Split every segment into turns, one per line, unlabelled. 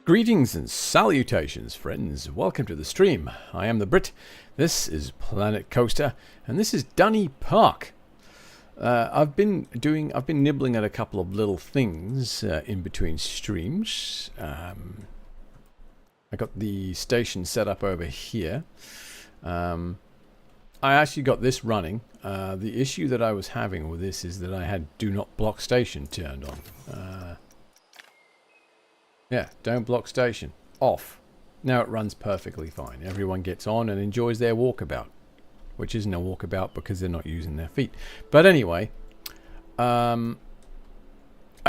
Greetings and salutations, friends. Welcome to the stream. I am the Brit. This is Planet Coaster, and this is Dunny Park. I've been nibbling at a couple of little things in between streams. I got the station set up over here. I actually got this running. The issue that I was having with this is that I had Do Not Block Station turned on. Yeah, don't block station. Off. Now it runs perfectly fine. Everyone gets on and enjoys their walkabout. Which isn't a walkabout because they're not using their feet. But anyway, I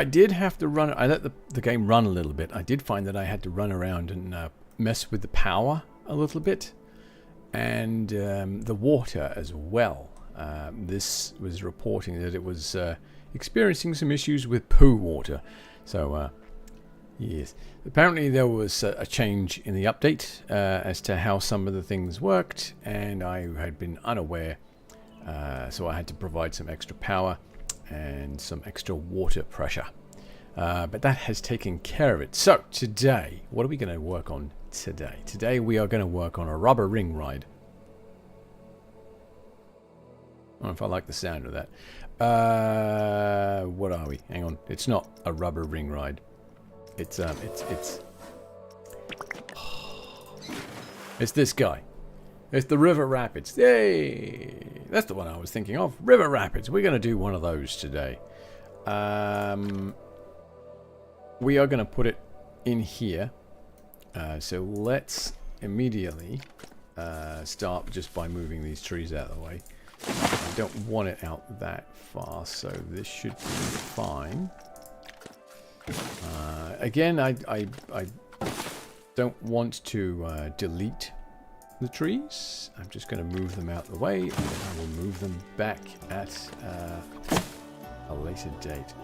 did have to run. I let the game run a little bit. I did find that I had to run around and mess with the power a little bit. And the water as well. This was reporting that it was experiencing some issues with poo water. So, yes. Apparently there was a change in the update as to how some of the things worked, and I had been unaware, so I had to provide some extra power and some extra water pressure. But that has taken care of it. So today, what are we going to work on today? Today we are going to work on a rubber ring ride. I don't know if I like the sound of that. What are we? Hang on. It's not a rubber ring ride. It's this guy. It's the River Rapids. Yay! That's the one I was thinking of. River Rapids. We're going to do one of those today. We are going to put it in here. So let's immediately start just by moving these trees out of the way. I don't want it out that far, so this should be fine. Again, I don't want to delete the trees. I'm just going to move them out of the way, and then I will move them back at a later date.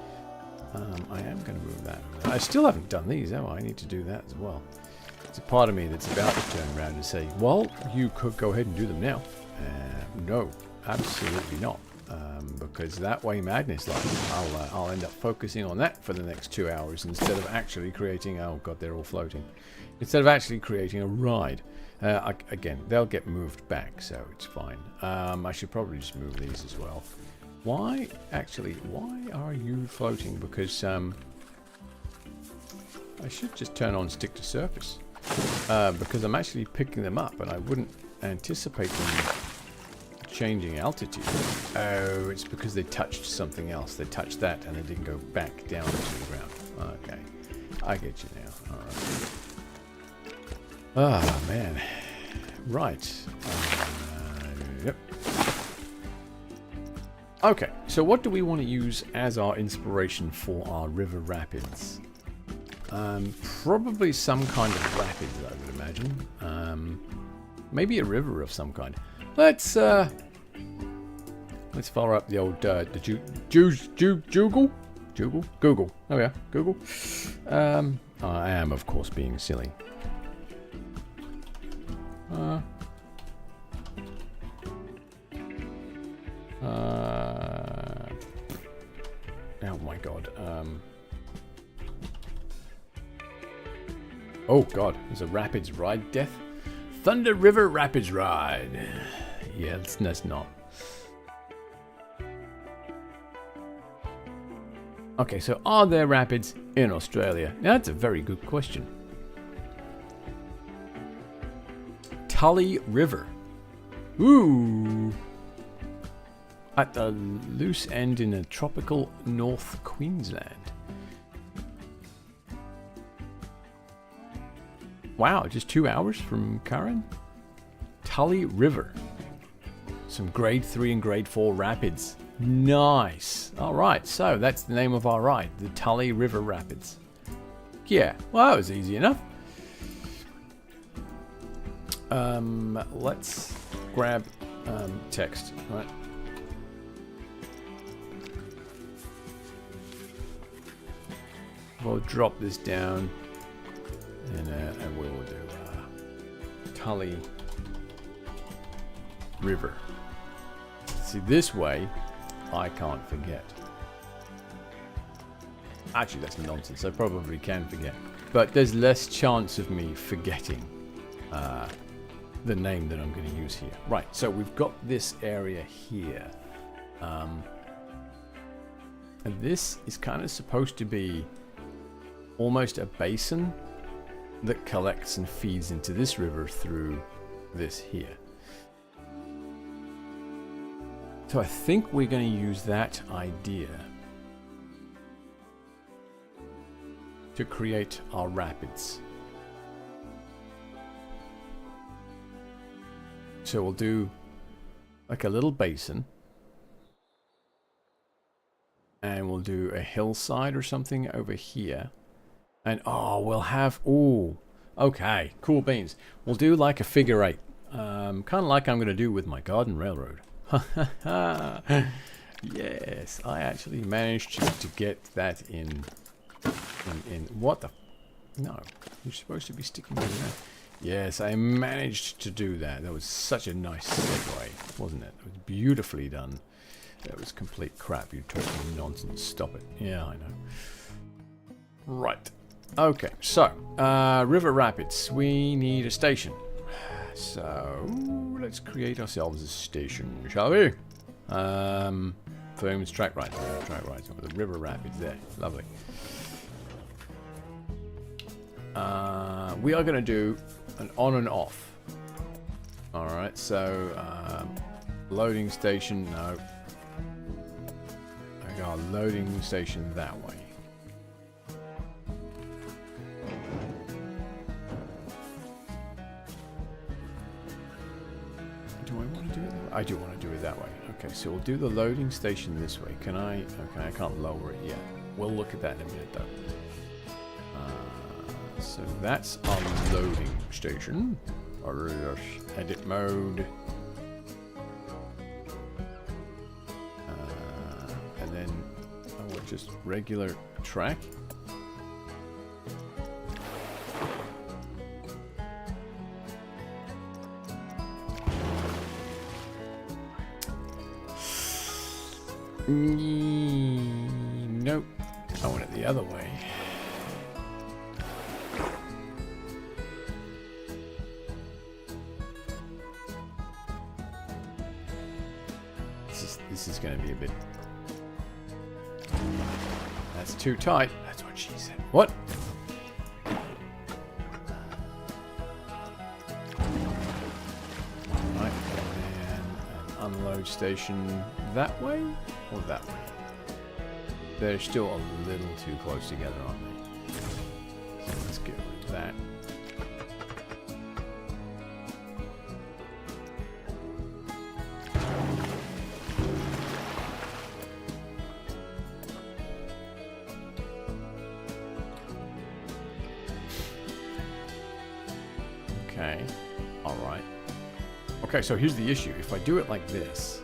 I am going to move that. I still haven't done these, have I? I need to do that as well. There's a part of me that's about to turn around and say, well, you could go ahead and do them now. No, absolutely not. Because that way madness, like I'll end up focusing on that for the next 2 hours instead of actually creating. Oh god, they're all floating. Instead of actually creating a ride. Again, they'll get moved back, so it's fine. I should probably just move these as well. Why are you floating? Because I should just turn on stick to surface. Because I'm actually picking them up, and I wouldn't anticipate them changing altitude. Oh, it's because they touched something else. They touched that and they didn't go back down to the ground. Okay, I get you now. Ah, man. Right. Yep. Okay, so what do we want to use as our inspiration for our river rapids? Probably some kind of rapids, I would imagine. Maybe a river of some kind. Let's fire up the old Google. Oh yeah, Google. I am of course being silly. Oh my god. Oh god, there's a rapids ride death. Thunder River Rapids Ride. Yeah, let's not. Okay, so are there rapids in Australia? Now that's a very good question. Tully River. Ooh. At the loose end in a tropical North Queensland. Wow, just 2 hours from Curran? Tully River. Some grade 3 and grade 4 rapids. Nice. Alright, so that's the name of our ride. The Tully River Rapids. Yeah, well that was easy enough. Let's grab text. Right. We'll drop this down. And we will do Tully River. See, this way I can't forget. Actually, that's nonsense. I probably can forget. but there's less chance of me forgetting the name that I'm going to use here. Right, so we've got this area here. And this is kind of supposed to be almost a basin that collects and feeds into this river through this here. So I think we're going to use that idea to create our rapids. So we'll do like a little basin, and we'll do a hillside or something over here, and oh, we'll have, oh, okay, cool beans. We'll do like a figure eight, kind of like I'm going to do with my garden railroad. Yes, I actually managed to get that in what the, no, you're supposed to be sticking with that. Yes, I managed to do that. That was such a nice segue, wasn't it? It was beautifully done. That was complete crap. You're talking nonsense. Stop it. Yeah, I know. Right. Okay, so, River Rapids. We need a station. So, let's create ourselves a station, shall we? Firms track right. Track right. So the River Rapids there. Lovely. We are going to do an on and off. Alright, so loading station, no. I got a loading station that way. Do I want to do it that way? I do want to do it that way. Okay, so we'll do the loading station this way. Can I? Okay, I can't lower it yet. We'll look at that in a minute though. So that's our loading station. Edit mode. And then I want just regular track. Nope. I want it the other way. This is going to be a bit... That's too tight. That's what she said. What? Right, and an unload station that way or that way? They're still a little too close together, aren't they? So let's get rid of that. Okay, all right. Okay, so here's the issue. If I do it like this,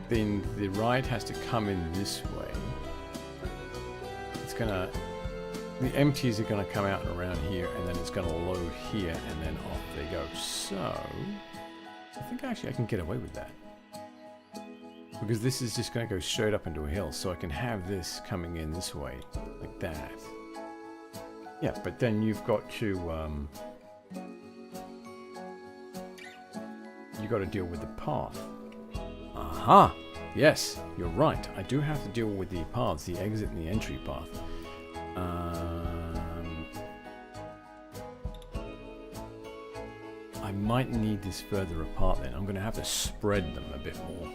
then the ride has to come in this way. It's gonna, the empties are gonna come out and around here, and then it's gonna load here, and then off they go. So, I think actually I can get away with that. Because this is just gonna go straight up into a hill, so I can have this coming in this way, like that. Yeah, but then you've got to, you got to deal with the path. Aha! Yes, you're right. I do have to deal with the paths, the exit and the entry path. I might need this further apart then. I'm going to have to spread them a bit more.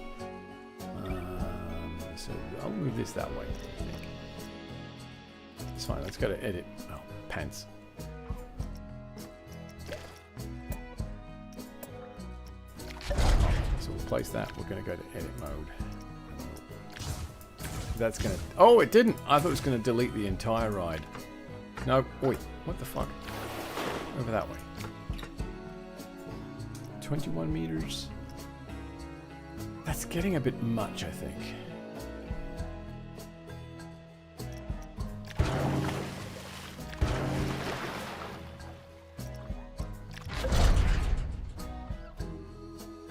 So I'll move this that way, I think. It's fine. Let's go to edit. Oh, pants. So we'll place that. We're going to go to edit mode. That's going to... Oh, it didn't! I thought it was going to delete the entire ride. No, wait. What the fuck? Over that way. 21 meters. That's getting a bit much, I think.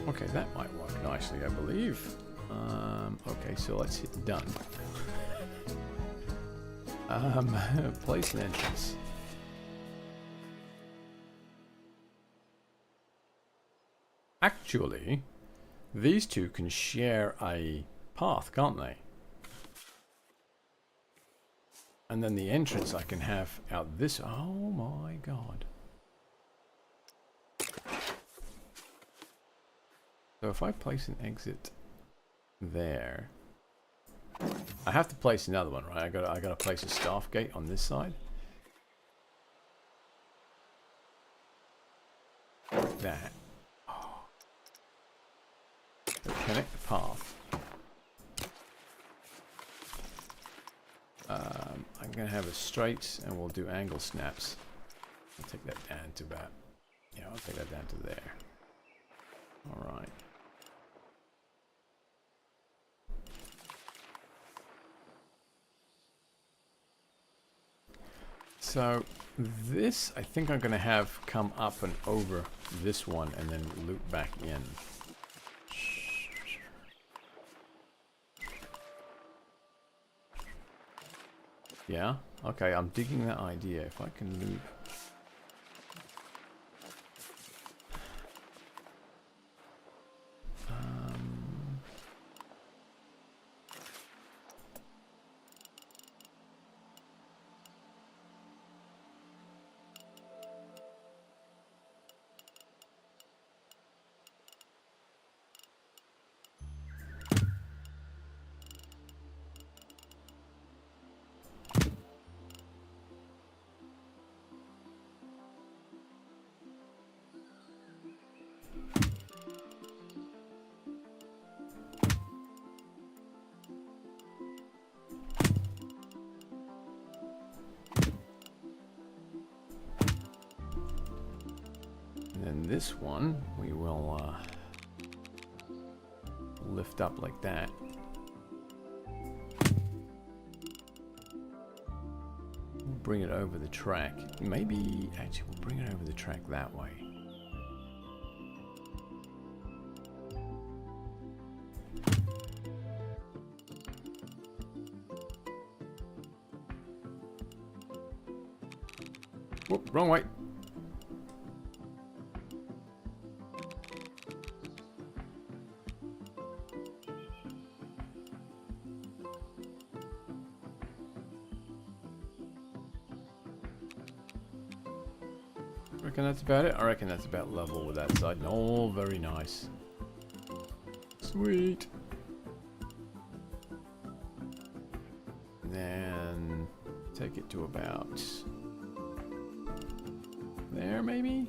Okay, that might work nicely, I believe. Okay, so let's hit done. Place an entrance. Actually, these two can share a path, can't they? And then the entrance I can have out this. Oh my god. So if I place an exit there, I have to place another one, right? I gotta place a staff gate on this side. Like that. Oh. So connect the path. I'm gonna have a straight, and we'll do angle snaps. I'll take that down to about. Yeah, I'll take that down to there. All right. So this, I think I'm going to have come up and over this one and then loop back in. Yeah? Okay, I'm digging that idea. If I can loop. And this one, we will lift up like that. We'll bring it over the track. Maybe, actually, we'll bring it over the track that way. Whoop, wrong way. Reckon that's about it? I reckon that's about level with that side. Oh, very nice. Sweet. Then take it to about there, maybe?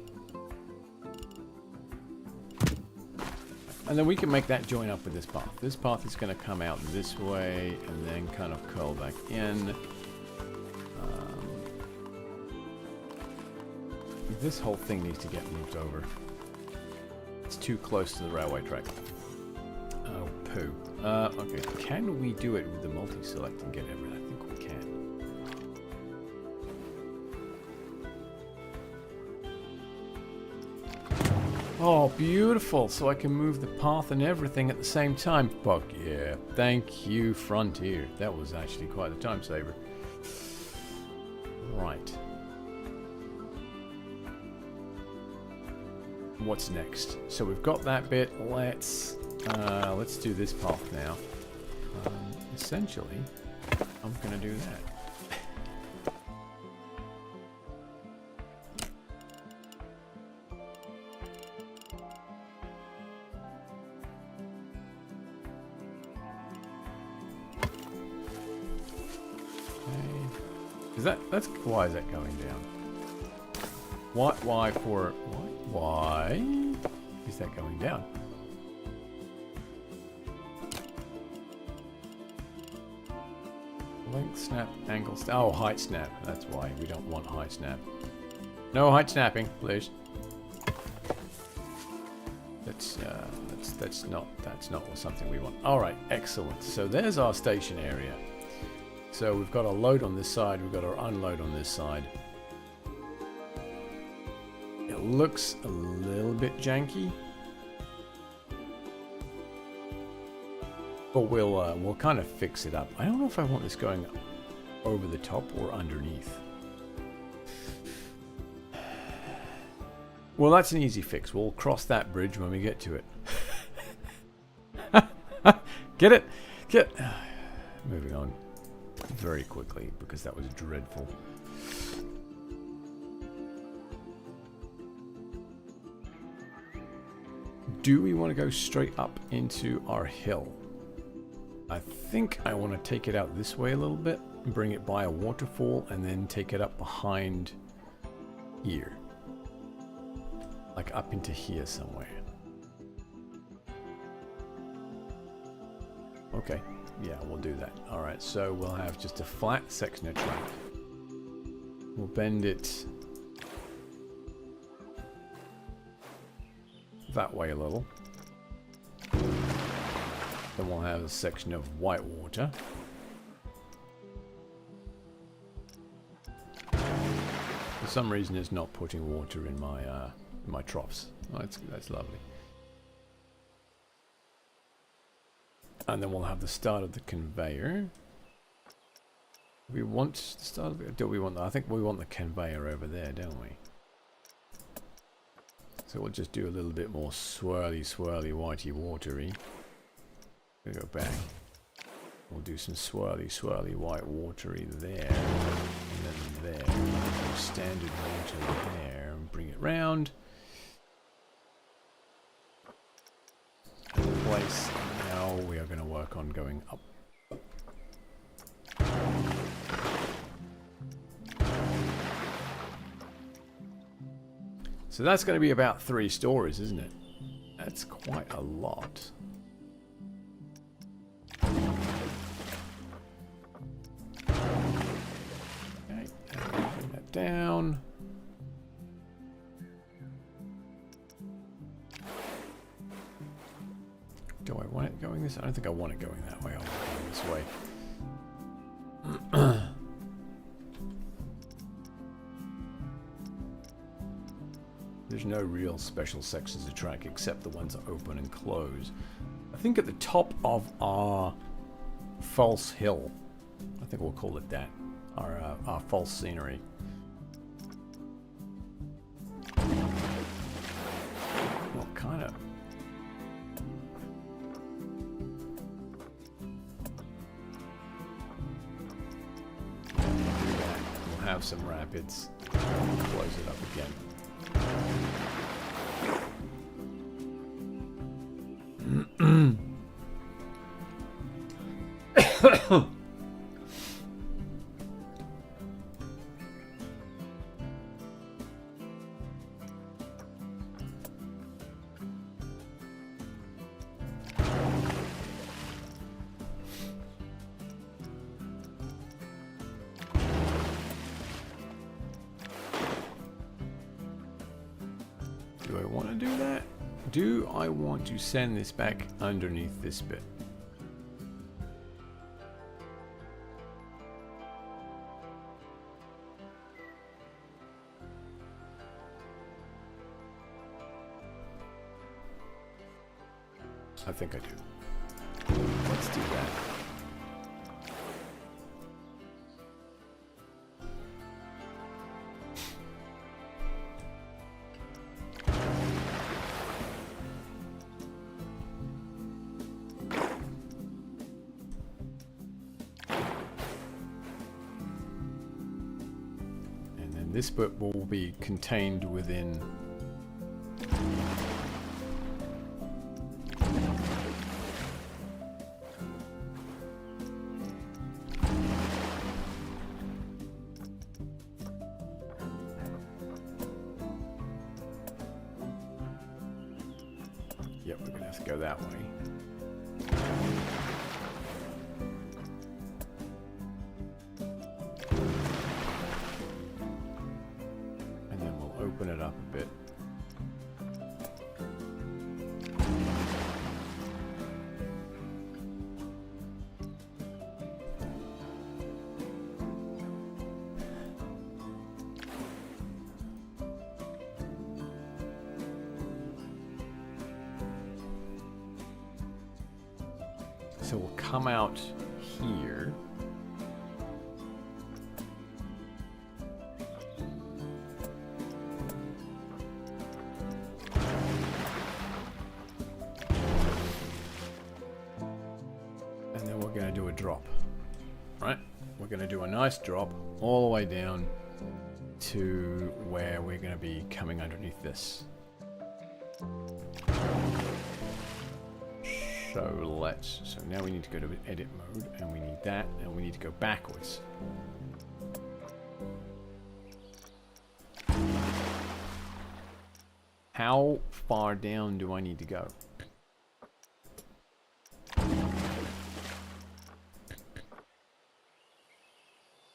And then we can make that join up with this path. This path is going to come out this way and then kind of curl back in. This whole thing needs to get moved over. It's too close to the railway track. Oh, poo. Okay, can we do it with the multi-select and get everything? I think we can. Oh, beautiful. So I can move the path and everything at the same time. Fuck yeah. Thank you, Frontier. That was actually quite a time saver. Right. What's next? So we've got that bit. Let's do this path now. Essentially, I'm gonna do that. Okay. Is that's why is that going down? Why is that going down? Length snap, angle snap. Oh, height snap. That's why we don't want height snap. No height snapping, please. That's not something we want. All right, excellent. So there's our station area. So we've got our load on this side. We've got our unload on this side. It looks a little bit janky, but we'll kind of fix it up. I don't know if I want this going over the top or underneath. Well, that's an easy fix. We'll cross that bridge when we get to it. Get it? Get. Moving on very quickly because that was dreadful. Do we want to go straight up into our hill? I think I want to take it out this way a little bit and bring it by a waterfall and then take it up behind here. Like up into here somewhere. Okay, yeah, we'll do that. Alright, so we'll have just a flat section of track. We'll bend it that way a little. Then we'll have a section of white water. For some reason it's not putting water in my troughs. Oh, that's lovely. And then we'll have the start of the conveyor. We want the start of it. Do we want that? I think we want the conveyor over there, don't we? So we'll just do a little bit more swirly, whitey, watery. We'll go back. We'll do some swirly, white, watery there. And then there. Some standard water there. And bring it round. Place. Now we are going to work on going up. So that's going to be about 3 stories, isn't it? That's quite a lot. Okay, bring that down. Do I want it going this way? I don't think I want it going that way. I want it going this way. There's no real special sections of track except the ones that open and close. I think at the top of our false hill, I think we'll call it that, our false scenery. Well, kind of. We'll have some rapids. Close it up again. Do I want to do that? Do I want to send this back underneath this bit? I think I do. Let's do that. And then this bit will be contained within Yep, we're going to have to go that way. And then we'll open it up a bit. So we'll come out here. going to do a drop. Right? We're going to do a nice drop all the way down to where we're going to be coming underneath this. So now we need to go to edit mode, and we need that, and we need to go backwards. How far down do I need to go?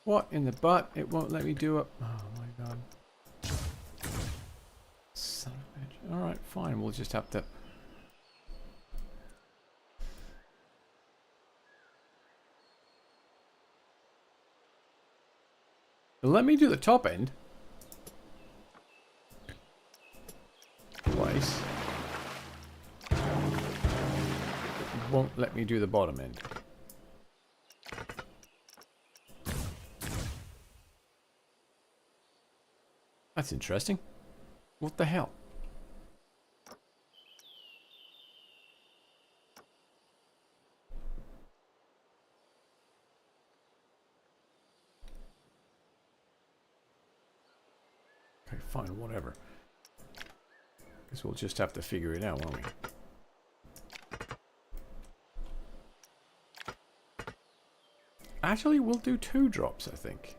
What in the butt? It won't let me do it. Oh my god. Son of a bitch. Alright, fine. We'll just have to... Let me do the top end. Twice. It won't let me do the bottom end. That's interesting. What the hell? Okay, fine, whatever. Guess we'll just have to figure it out, won't we? Actually, we'll do 2 drops, I think.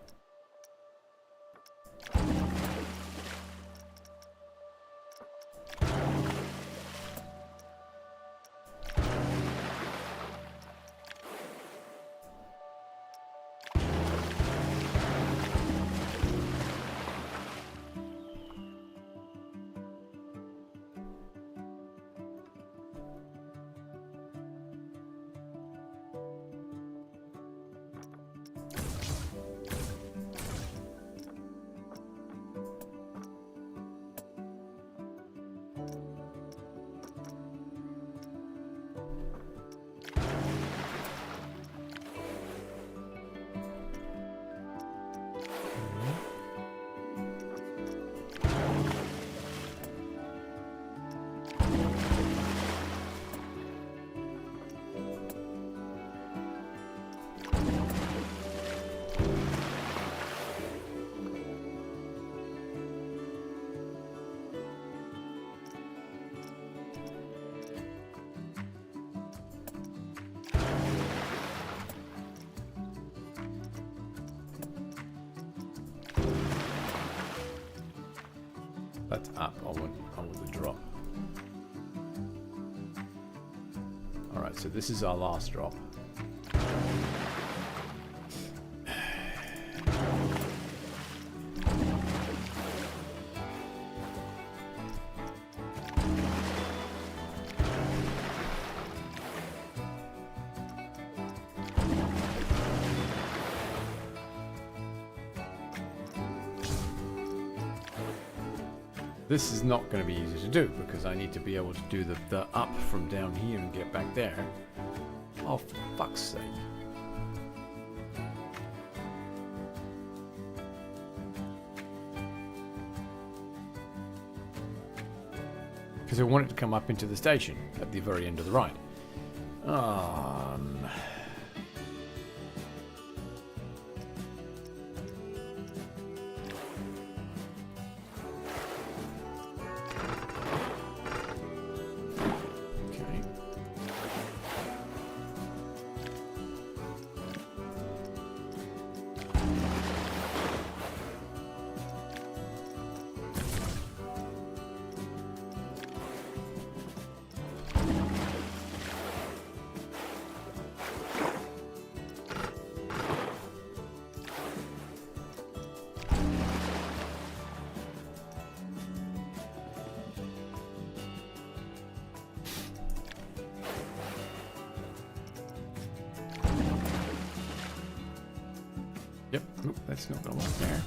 That's up. I want the drop. Alright, so this is our last drop. This is not going to be easy to do because I need to be able to do the up from down here and get back there. Oh, for fuck's sake. Because I want it to come up into the station at the very end of the ride. Yep, nope, that's not going to work there.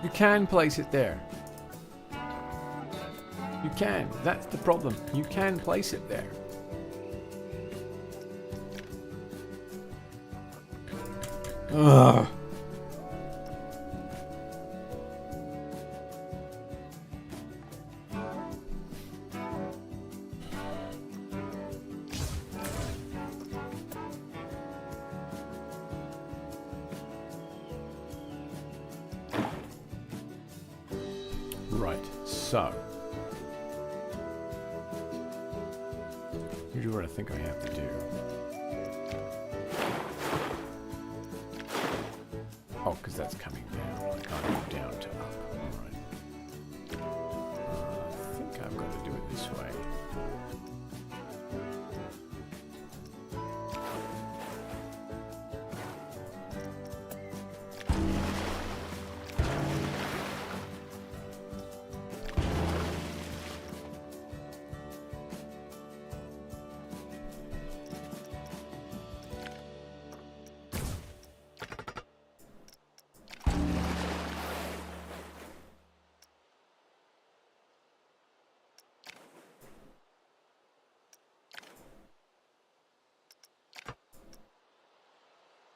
You can place it there. You can. That's the problem. You can place it there. Ugh. Right, so. Here's what I think I have to do. Oh, because that's coming down. I can't go down to up. Alright. I think I've got to do it this way.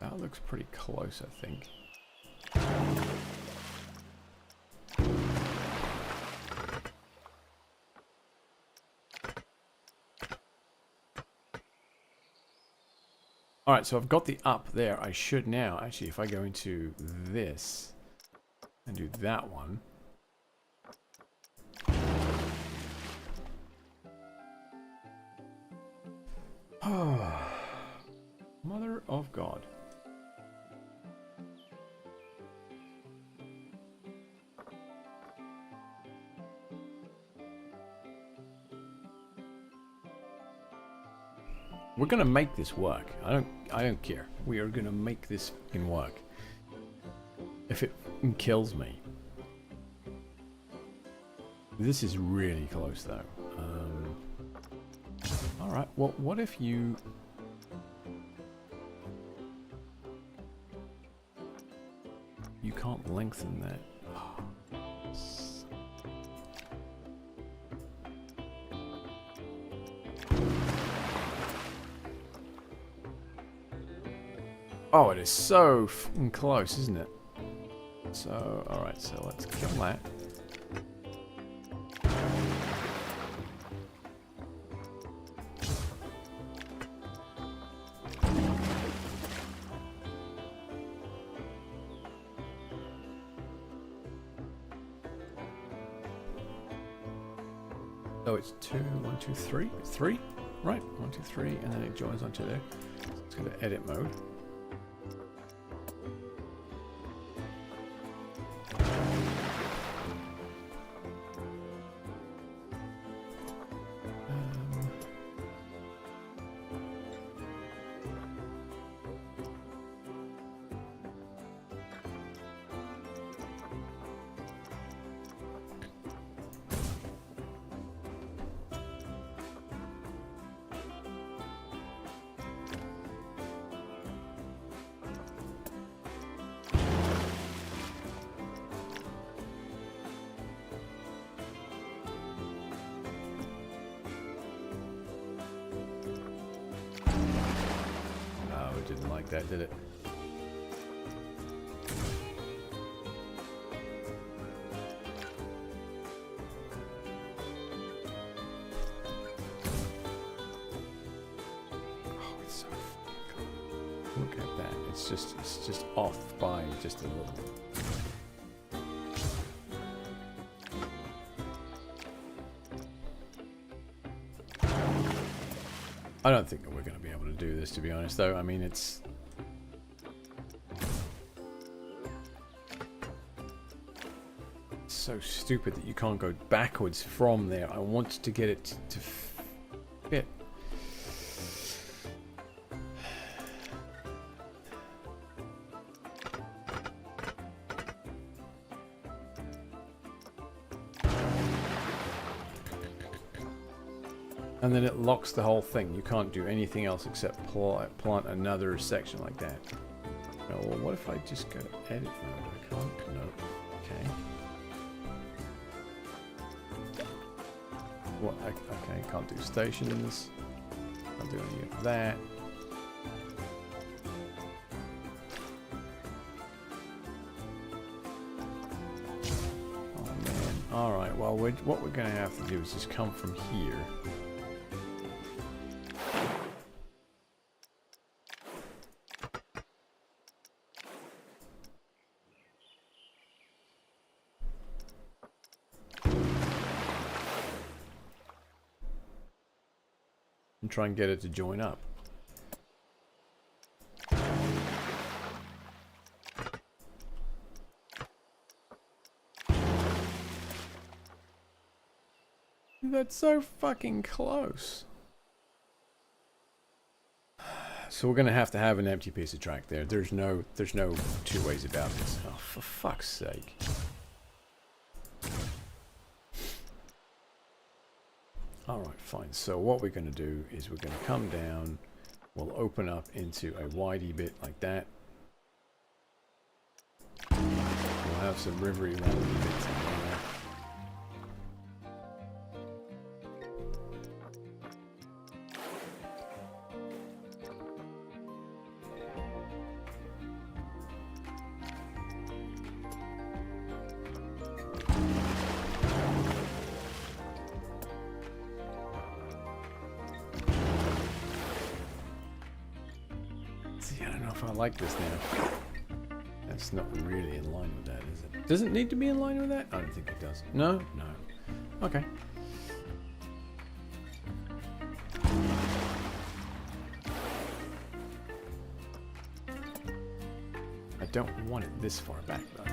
That looks pretty close, I think. Alright, so I've got the up there. I should now, actually, if I go into this and do that one. Mother of God. We're gonna make this work. I don't care. We are gonna make this fucking work. If it kills me. This is really close though. Alright, well what if you can't lengthen that. Oh, it is so fucking close, isn't it? So, alright, so let's kill that. Oh, it's 2, 1, 2, 3. It's 3, right? 1, 2, 3, and then it joins onto there. So let's go to edit mode. Didn't like that, did it? Oh, it's so cool. Look at that. It's just off by just a little. I don't think that we're going to be able to do this, to be honest, though. I mean, it's... so stupid that you can't go backwards from there. I want to get it to fit. And then it locks the whole thing. You can't do anything else except plant another section like that. Oh, well, what if I just go to edit mode? I can't. No. Okay. What? Okay, can't do stations. Can't do any of that. Oh man. All right. Well, what we're going to have to do is just come from here. and try and get it to join up. That's so fucking close. So we're gonna have to have an empty piece of track there. There's no two ways about this. Oh, for fuck's sake. Alright, fine. So what we're gonna do is we're gonna come down, we'll open up into a widey bit like that. We'll have some rivery windy bits in there. I like this now. That's not really in line with that, is it? Does it need to be in line with that? I don't think it does. No? No. Okay. I don't want it this far back, though.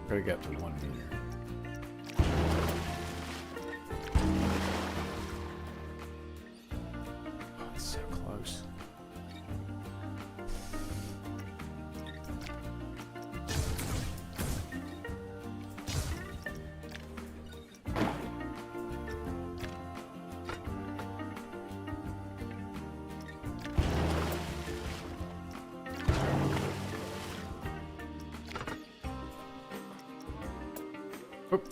Gotta get to 1 meter. Oh, it's so close. Oop.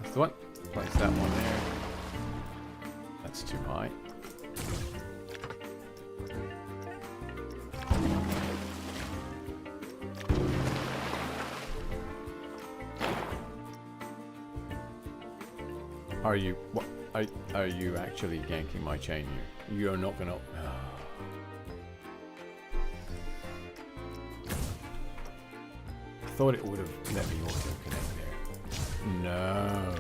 That's the one. Place that one there. That's too high. Are you what? Are you actually yanking my chain? You're not gonna. I thought it would have let me auto connect there. No.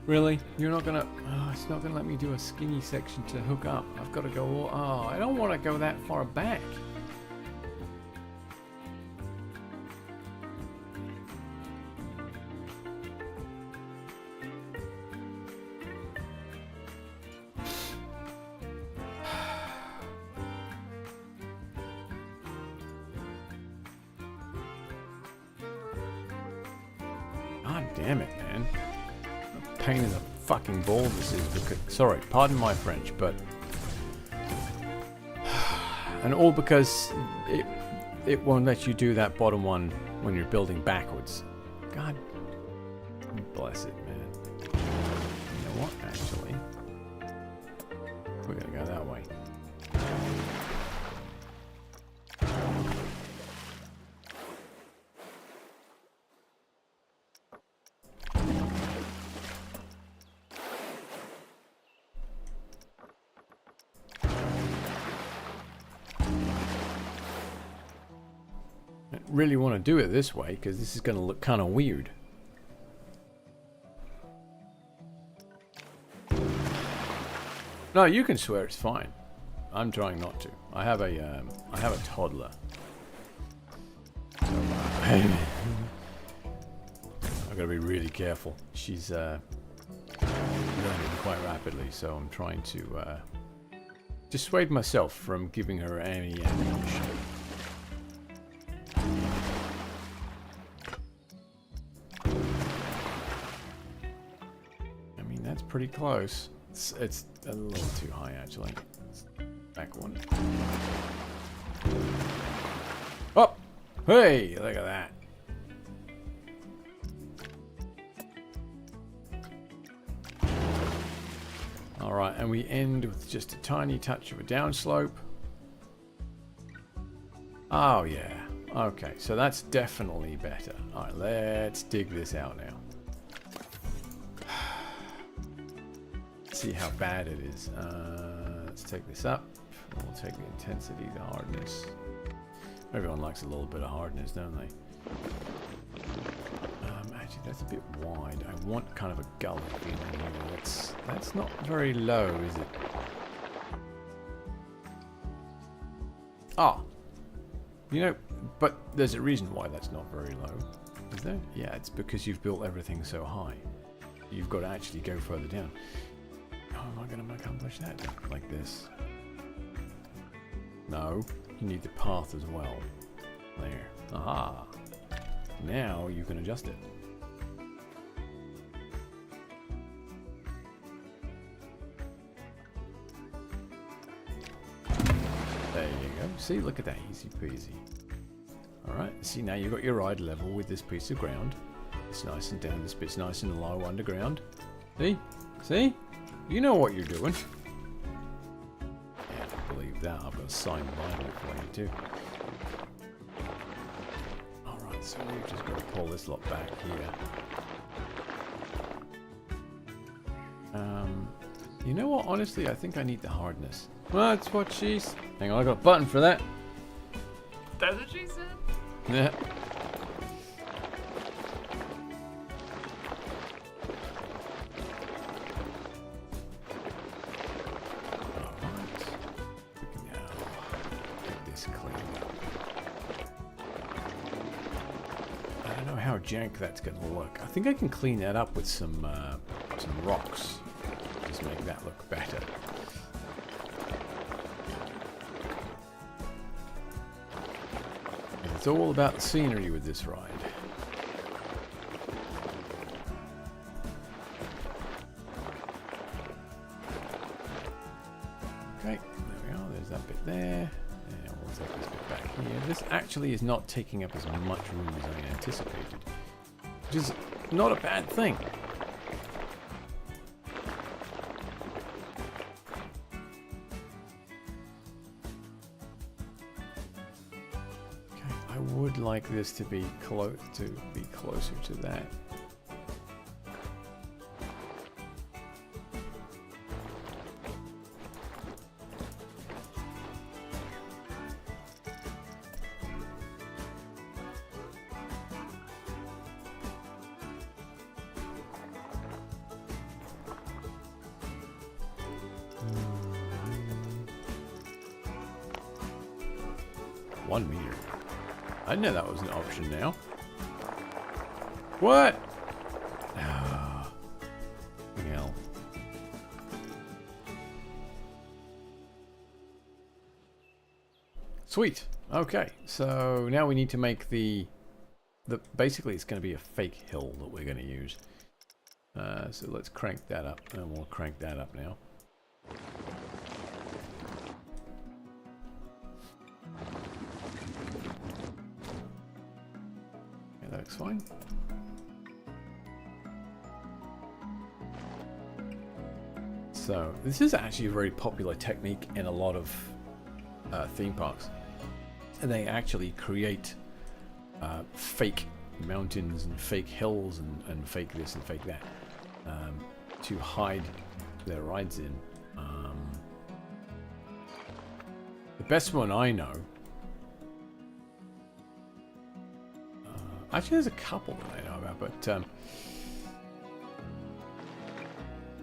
Really? You're not gonna... Oh, it's not gonna let me do a skinny section to hook up. I've got to go... Oh, I don't want to go that far back. God damn it, man. Pain in the fucking ball this is because, sorry, pardon my French, but and all because it won't let you do that bottom one when you're building backwards. God bless it, man. You know what, actually, we're gonna go that way. Really want to do it this way because this is going to look kind of weird. No, you can swear, it's fine. I'm trying not to. I have a toddler. So, I've got to be really careful. She's learning quite rapidly, so I'm trying to dissuade myself from giving her any ammunition. I mean, that's pretty close. It's a little too high, actually. Back one. Oh! Hey! Look at that. Alright, and we end with just a tiny touch of a downslope. Oh, yeah. Okay, so that's definitely better. Alright, let's dig this out now. See how bad it is. Let's take this up. We'll take the intensity, the hardness. Everyone likes a little bit of hardness, don't they? Actually, that's a bit wide. I want kind of a gully feeling here. That's not very low, is it? Ah! You know, but there's a reason why that's not very low. Is there? Yeah, it's because you've built everything so high. You've got to actually go further down. How am I going to accomplish that? Like this. No, you need the path as well. There. Aha. Now you can adjust it. There you go. See, look at that. Easy peasy. Alright, see now you've got your ride level with this piece of ground. It's nice and down, this bit's nice and low underground. See? See? You know what you're doing. Yeah, I believe that. I've got a signed Bible for you too. Alright, so we've just got to pull this lot back here. You know what? Honestly, I think I need the hardness. Well, that's what she's... Hang on, I got a button for that.
That's what she said?
Yeah. How jank that's going to look. I think I can clean that up with some rocks. Just make that look better. And it's all about the scenery with this ride. Okay, there we are. There's that bit there. And we'll take this bit back here. This actually is not taking up as much room as I anticipated, which is not a bad thing. Okay, I would like this to be closer to that. $1 meter. I didn't know that was an option now. What? Ah. Hell. Sweet. Okay. So now we need to make the basically it's going to be a fake hill that we're going to use. So let's crank that up, and we'll crank that up now. That looks fine. So this is actually a very popular technique in a lot of theme parks, and they actually create fake mountains and fake hills and fake this and fake that to hide their rides in. The best one I know, actually there's a couple that I know about, but I'm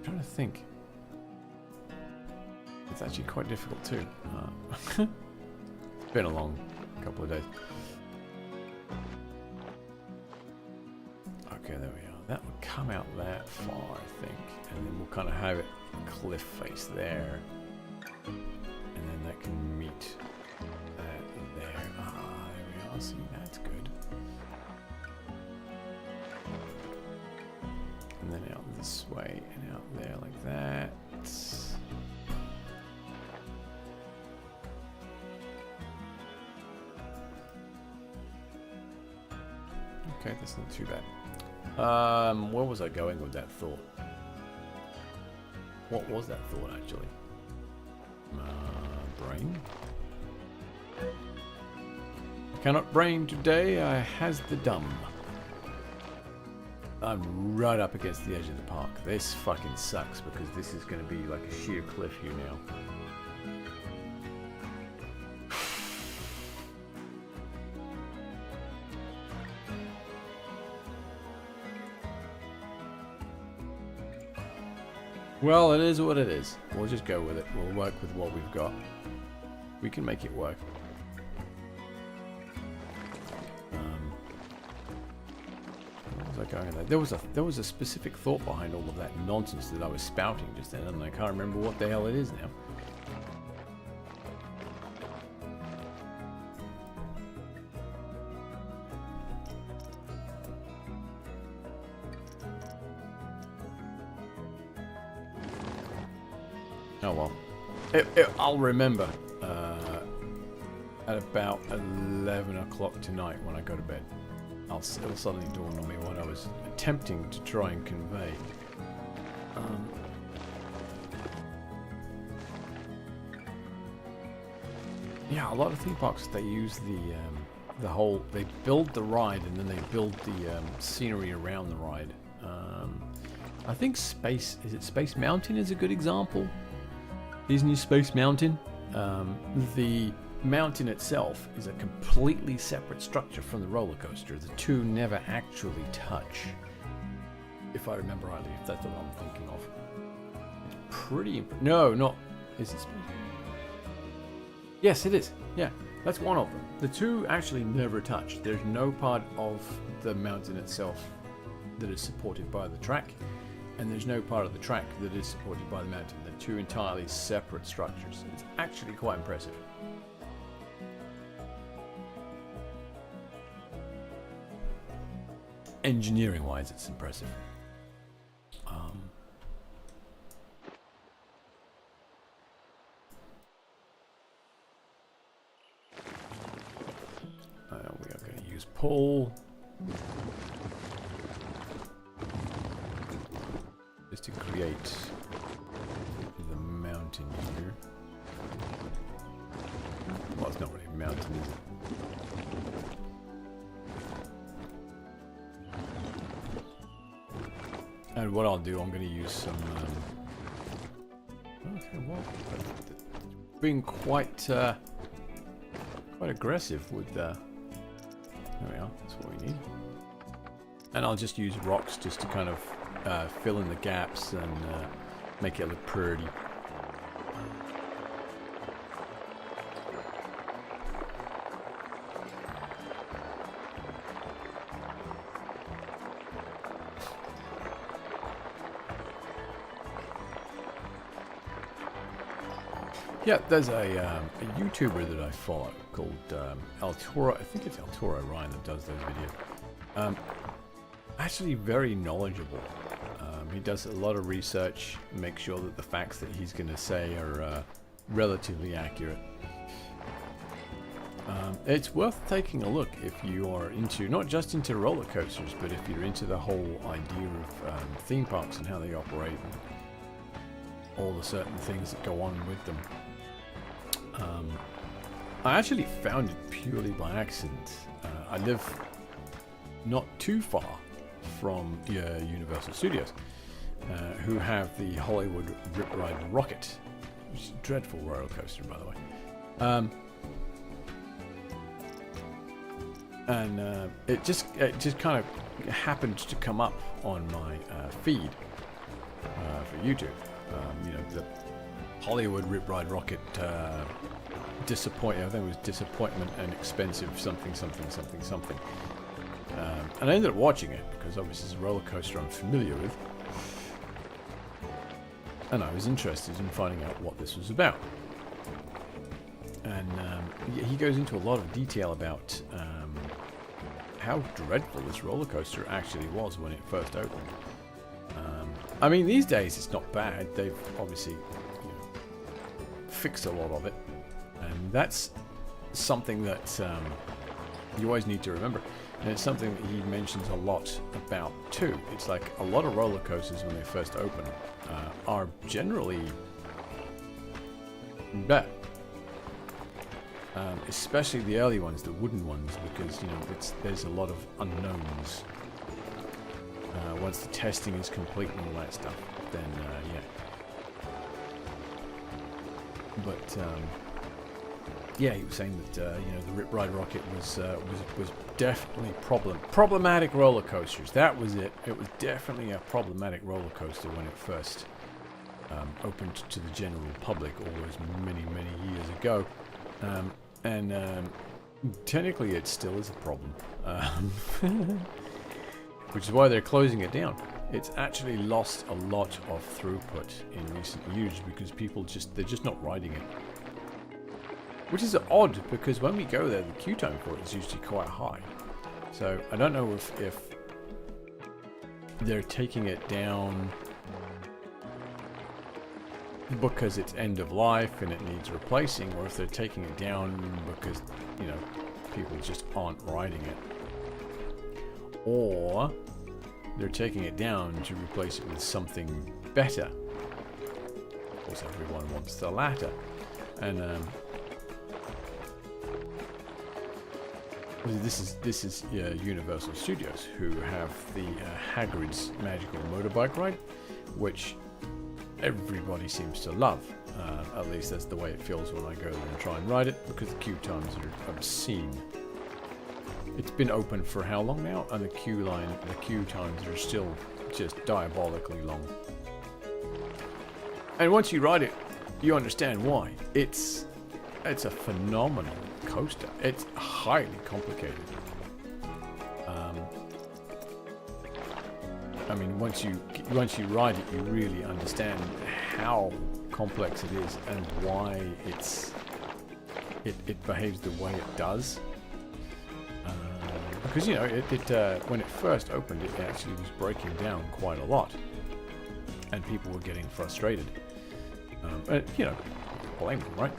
trying to think. It's actually quite difficult too. It's been a long couple of days. Okay, there we are. That would come out that far, I think. And then we'll kind of have it cliff face there. And then that can meet that there. Ah, there we are. See, that's good. And then out this way and out there like that. Okay, that's not too bad. Where was I going with that thought? What was that thought, actually? Brain? I cannot brain today, I has the dumb. I'm right up against the edge of the park. This fucking sucks because this is going to be like a sheer cliff here now. Well, it is what it is. We'll just go with it. We'll work with what we've got. We can make it work. Where was I going there? There was a specific thought behind all of that nonsense that I was spouting just then, and I can't remember what the hell it is now. Oh well. I'll remember at about 11 o'clock tonight when I go to bed. It'll suddenly dawn on me what I was attempting to try and convey. Yeah, a lot of theme parks, they use they build the ride and then they build the scenery around the ride. I think Space Mountain is a good example. Disney Space Mountain. The mountain itself is a completely separate structure from the roller coaster. The two never actually touch. If I remember rightly, if that's what I'm thinking of. It's pretty... No, not... Is it Space? Yes, it is. Yeah, that's one of them. The two actually never touch. There's no part of the mountain itself that is supported by the track. And there's no part of the track that is supported by the mountain. They're two entirely separate structures. It's actually quite impressive. Engineering-wise, it's impressive. We are going to use pull. Just to create the mountain here. Well, it's not really a mountain, is it? And what I'll do, I'm going to use some... okay, well, being quite aggressive with... there we are, that's what we need. And I'll just use rocks just to kind of fill in the gaps and make it look pretty. Yeah, there's a YouTuber that I follow called Altoro. I think it's Altoro Ryan that does those videos. Actually very knowledgeable. He does a lot of research, makes sure that the facts that he's going to say are relatively accurate. It's worth taking a look if you are into, not just into roller coasters, but if you're into the whole idea of theme parks and how they operate and all the certain things that go on with them. I actually found it purely by accident. I live not too far from Universal Studios, who have the Hollywood Rip Ride Rocket, which is a dreadful roller coaster, by the way. And it just kind of happened to come up on my feed for YouTube. You know, the Hollywood Rip Ride Rocket disappointment. I think it was disappointment and expensive something. And I ended up watching it because obviously it's a roller coaster I'm familiar with. And I was interested in finding out what this was about. And he goes into a lot of detail about how dreadful this roller coaster actually was when it first opened. I mean, these days it's not bad. They've obviously fixed a lot of it. And that's something that you always need to remember. And it's something that he mentions a lot about too. It's like a lot of roller coasters when they first open are generally bad. Especially the early ones, the wooden ones, because there's a lot of unknowns. Once the testing is complete and all that stuff, then yeah. But yeah, he was saying that the Rip Ride Rocket was definitely problematic roller coasters. That was it. It was definitely a problematic roller coaster when it first opened to the general public all those many years ago. And technically it still is a problem, which is why they're closing it down. It's actually lost a lot of throughput in recent years because people they're just not riding it. Which is odd because when we go there, the queue time for it is usually quite high. So I don't know if they're taking it down because it's end of life and it needs replacing, or if they're taking it down because people just aren't riding it, or they're taking it down to replace it with something better. Of course, everyone wants the latter, and this is Universal Studios, who have the Hagrid's Magical Motorbike Ride, which everybody seems to love. At least that's the way it feels when I go there and try and ride it, because the queue times are obscene. It's been open for how long now? And the queue times are still just diabolically long. And once you ride it, you understand why. It's a phenomenal coaster. It's highly complicated. I mean, once you ride it, you really understand how complex it is and why it behaves the way it does. Because when it first opened, it actually was breaking down quite a lot, and people were getting frustrated. And blame them, right?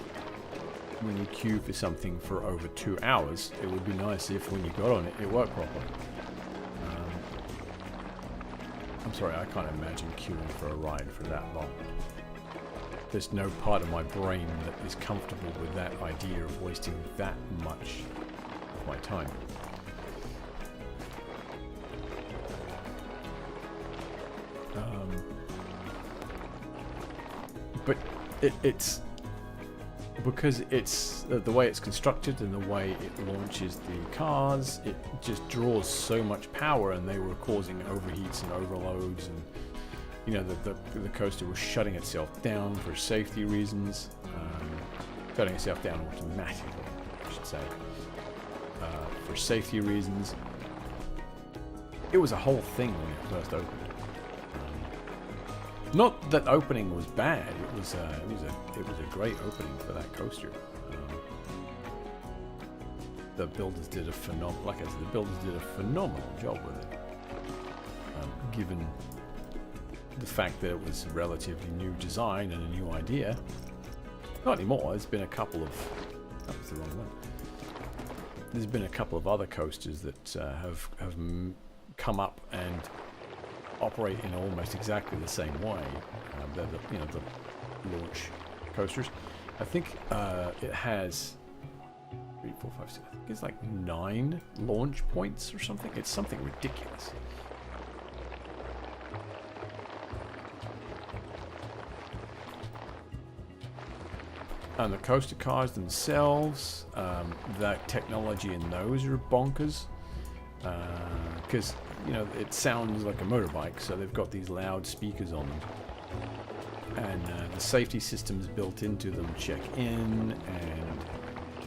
When you queue for something for over 2 hours, it would be nice if when you got on it, it worked properly. I'm sorry, I can't imagine queuing for a ride for that long. There's no part of my brain that is comfortable with that idea of wasting that much of my time. But it's because it's the way it's constructed and the way it launches the cars, it just draws so much power, and they were causing overheats and overloads, and the coaster was shutting itself down for safety reasons, shutting itself down automatically, I should say, for safety reasons. It was a whole thing when it first opened. Not that opening was bad. It was a great opening for that coaster. The builders did a phenomenal job with it. Given the fact that it was a relatively new design and a new idea. Not anymore. There's been a couple of. That was the wrong one. There's been a couple of other coasters that have come up and operate in almost exactly the same way. The launch coasters. I think it has 3, 4, 5, 6. I think it's like 9 launch points or something. It's something ridiculous. And the coaster cars themselves, that technology in those are bonkers. Because it sounds like a motorbike, so they've got these loud speakers on them, and the safety systems built into them check in, and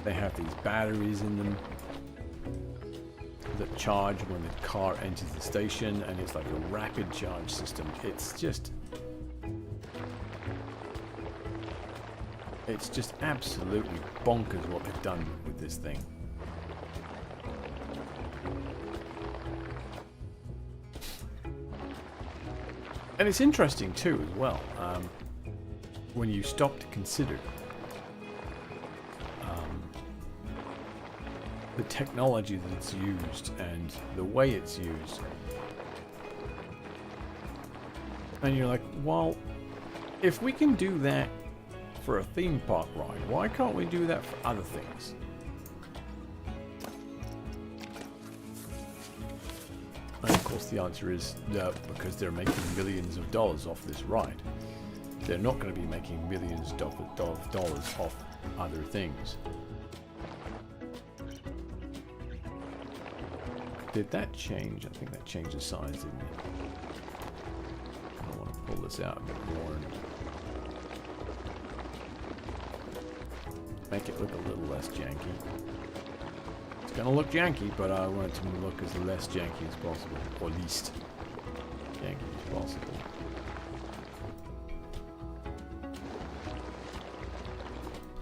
they have these batteries in them, that charge when the car enters the station, and it's like a rapid charge system. It's just absolutely bonkers what they've done with this thing. And it's interesting too as well, when you stop to consider the technology that's used and the way it's used. And you're like, well, if we can do that for a theme park ride, why can't we do that for other things? And of course the answer is no, because they're making millions of dollars off this ride. They're not going to be making millions of dollars off other things. Did that change? I think that changed the size, didn't it? I want to pull this out a bit more and make it look a little less janky. It's going to look janky, but I want it to look as less janky as possible, or least janky as possible.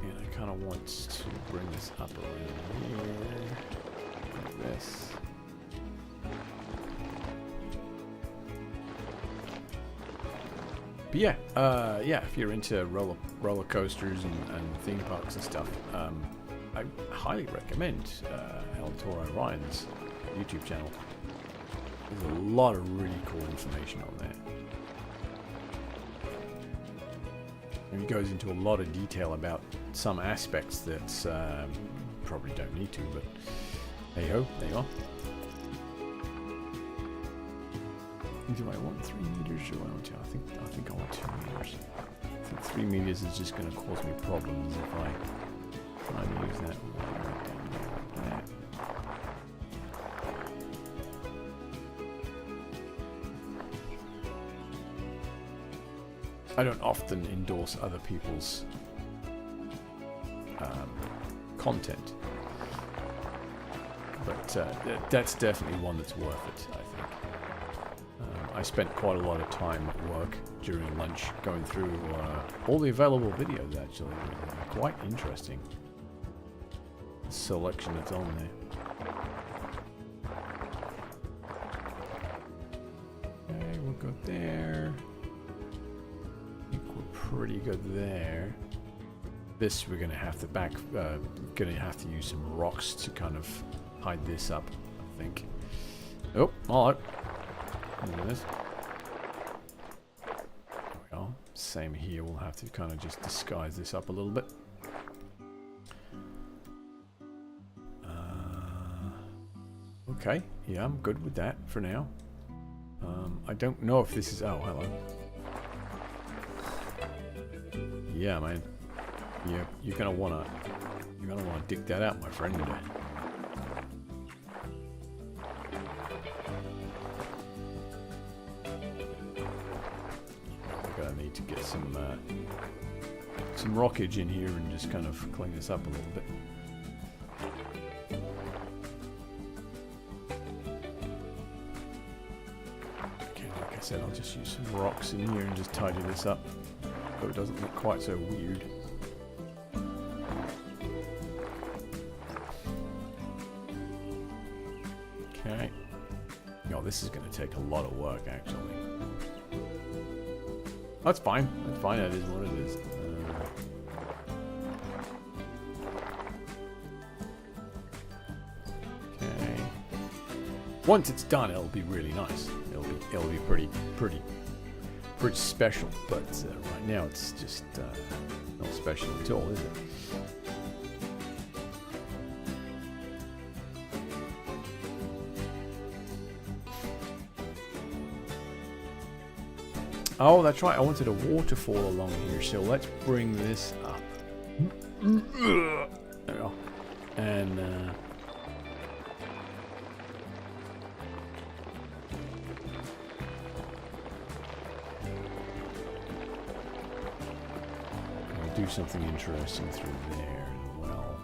And I kind of want to bring this up around here, like this. But yeah, if you're into roller coasters and theme parks and stuff, I highly recommend El Toro Ryan's YouTube channel. There's a lot of really cool information on there. And he goes into a lot of detail about some aspects that probably don't need to, but hey ho, there you are. Do I want 3 meters or do I want 2? I think I want 2 meters. I think 3 meters is just going to cause me problems if I try to use that right down there like that. I don't often endorse other people's content, but that's definitely one that's worth it, I think. I spent quite a lot of time at work during lunch going through all the available videos, actually. Quite interesting. The selection that's on there. Okay, we'll go there. I think we're pretty good there. This we're gonna have to use some rocks to kind of hide this up, I think. Oh, alright. Look at this. There we are. Same here. We'll have to kind of just disguise this up a little bit. Okay. Yeah, I'm good with that for now. I don't know if this is... Oh, hello. Yeah, man. Yeah, you're gonna wanna dig that out, my friend. To get some rockage in here and just kind of clean this up a little bit. Okay, like I said, I'll just use some rocks in here and just tidy this up so it doesn't look quite so weird. Okay. Oh, this is going to take a lot of work, actually. That's fine. That's fine. That is what it is. Okay. Once it's done, it'll be really nice. It'll be pretty special. But right now, it's just not special at all, is it? Oh, that's right. I wanted a waterfall along here, so let's bring this up. There we go. And I'll do something interesting through there as well.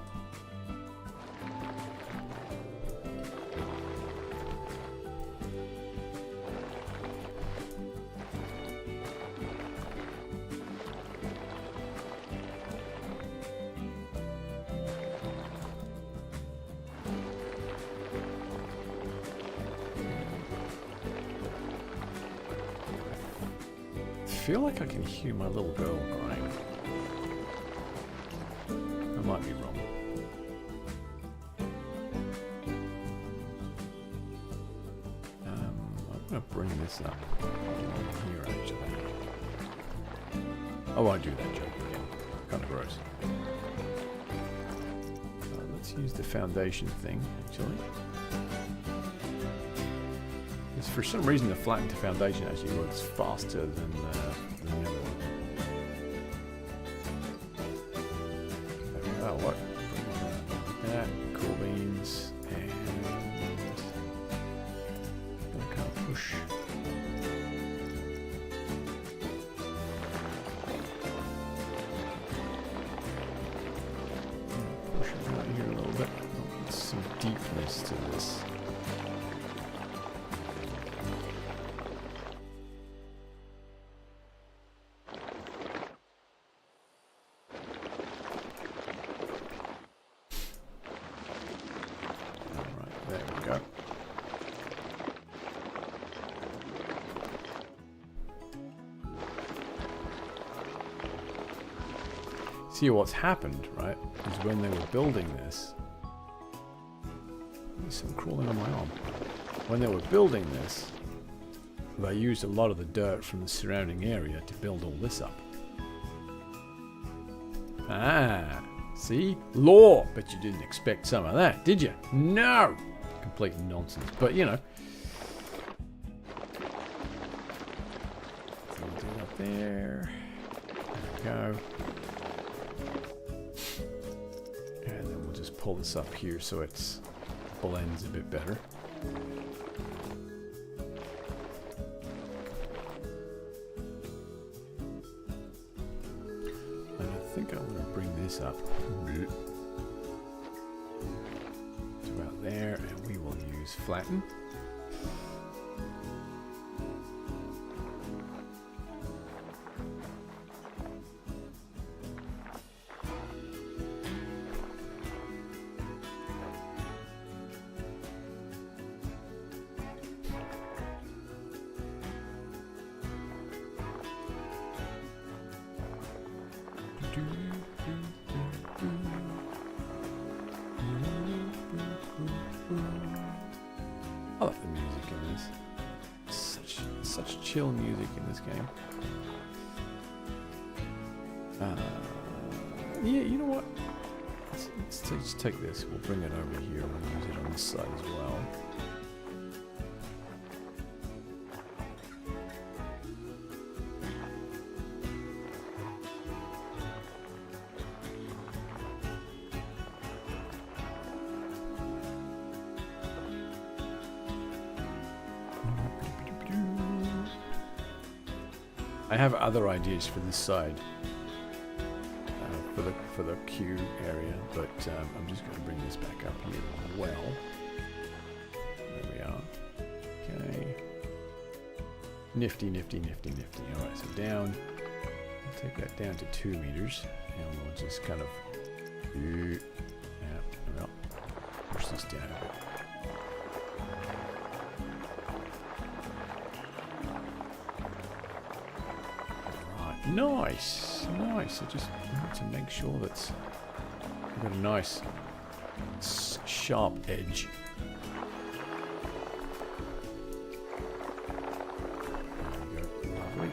feel like I can hear my little girl crying. I might be wrong. I'm going to bring this up here actually. I won't do that joke again. Kind of gross. Let's use the foundation thing actually. Because for some reason the flattened foundation actually works faster than the other one. Oh, what? That, cool beans, and I can't push. Push it out here a little bit. Oh, some deepness to this. See, what's happened, right, is when they were building this... There's some crawling on my arm. When they were building this, they used a lot of the dirt from the surrounding area to build all this up. Ah, see? Law! Bet you didn't expect some of that, did you? No! Complete nonsense, but you know. So we'll do it up there. There we go. Pull this up here so it blends a bit better. And I think I'm going to bring this up to about there, and we will use flatten. I like the music in this. Such chill music in this game. Yeah, you know what? Let's take this. We'll bring it over here. We'll use it on this side as well. I have other ideas for this side, for the queue area, but I'm just going to bring this back up here as well. There we are. Okay. Nifty, nifty, nifty, nifty. All right, so down. I'll take that down to 2 meters, and we'll just kind of well, push this down a bit. Nice, nice. I just want to make sure that we've got a nice sharp edge. There we go, lovely.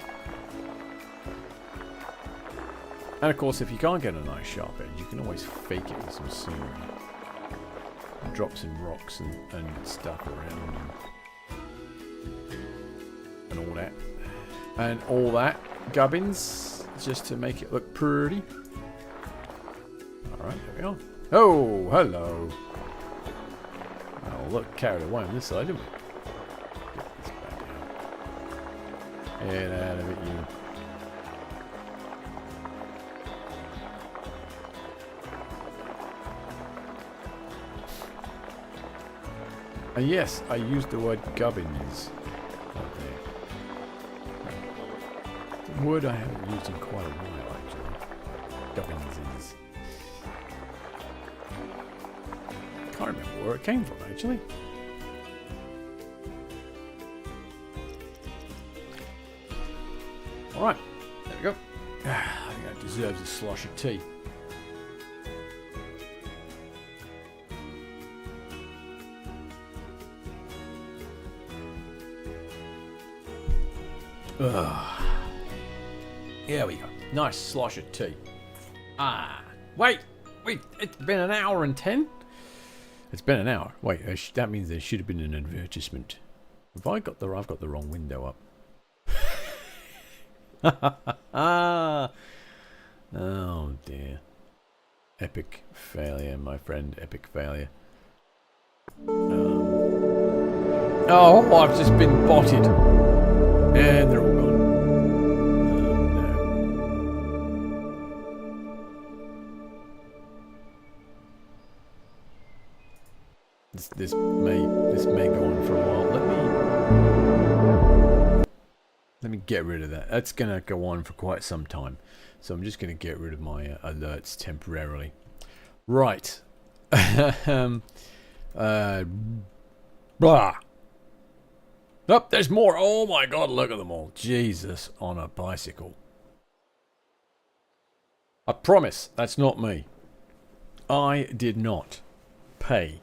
And of course, if you can't get a nice sharp edge, you can always fake it with some scenery. Drop some rocks and stuff around and all that. And all that. Gubbins, just to make it look pretty. Alright, there we are. Oh, hello. Oh, look, carried away on this side, didn't we? Get this back out. Get out of it, you. And yes, I used the word gubbins. Word I haven't used in quite a while, actually. Gubbins. Can't remember where it came from, actually. Alright. deserves a slosh of tea. Ugh. Here we go. Nice slosh of tea. Wait, it's been an hour and 10? It's been an hour. Wait, that means there should have been an advertisement. I've got the wrong window up. Oh dear. Epic failure, my friend. Epic failure. Oh, I've just been botted. And they're all gone. This may go on for a while. Let me get rid of that. That's gonna go on for quite some time. So I'm just gonna get rid of my alerts temporarily. Right. Blah. Oh, there's more. Oh my god, look at them all. Jesus on a bicycle. I promise that's not me. I did not pay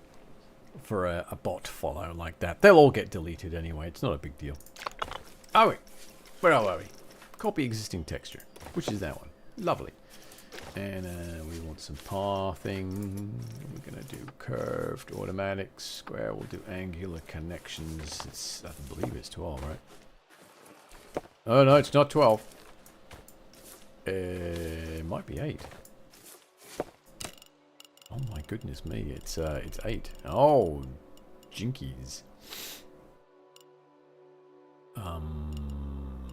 for a bot follow like that. They'll all get deleted anyway. It's not a big deal. Oh wait. Where are we? Copy existing texture. Which is that one. Lovely. And we want some pathing. We're going to do curved, automatic, square. We'll do angular connections. I believe it's 12, right? Oh no, it's not 12. It might be 8. Oh my goodness me, it's 8. Oh, jinkies.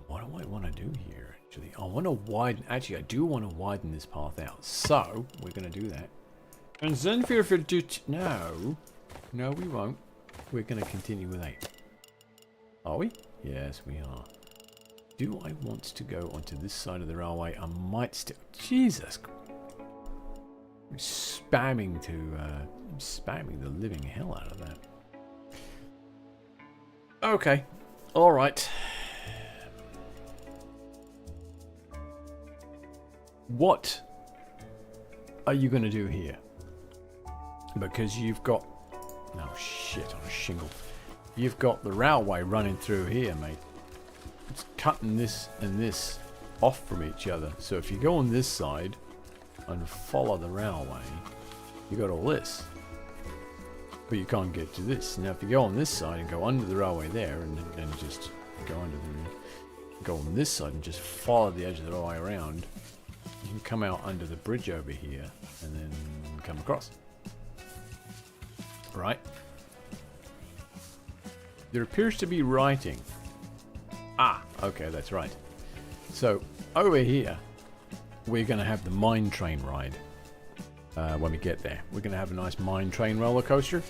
What do I want to do here? Actually, I want to widen. Actually, I do want to widen this path out. So we're going to do that. And then we'll do. No, we won't. We're going to continue with 8. Are we? Yes, we are. Do I want to go onto this side of the railway? I might still. Jesus. I'm spamming the living hell out of that. Okay. All right. What are you going to do here? Because you've got... Oh, shit, on a shingle. You've got the railway running through here, mate. It's cutting this and this off from each other. So if you go on this side and follow the railway, you got all this. But you can't get to this. Now if you go on this side and go under the railway there and just go on this side and just follow the edge of the railway around, you can come out under the bridge over here and then come across. Right? There appears to be writing. Ah, okay, that's right. So over here, we're going to have the mine train ride. When we get there, we're going to have a nice mine train roller coaster,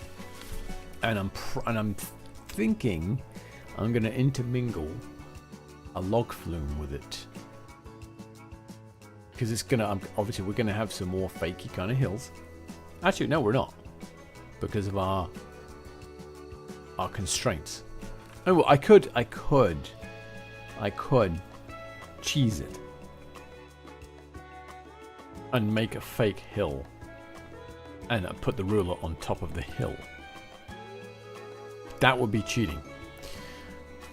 and I'm thinking I'm going to intermingle a log flume with it, because it's going to obviously we're going to have some more fakey kind of hills. Actually, no, we're not, because of our constraints. Oh, well, I could cheese it and make a fake hill and put the ruler on top of the hill. That would be cheating.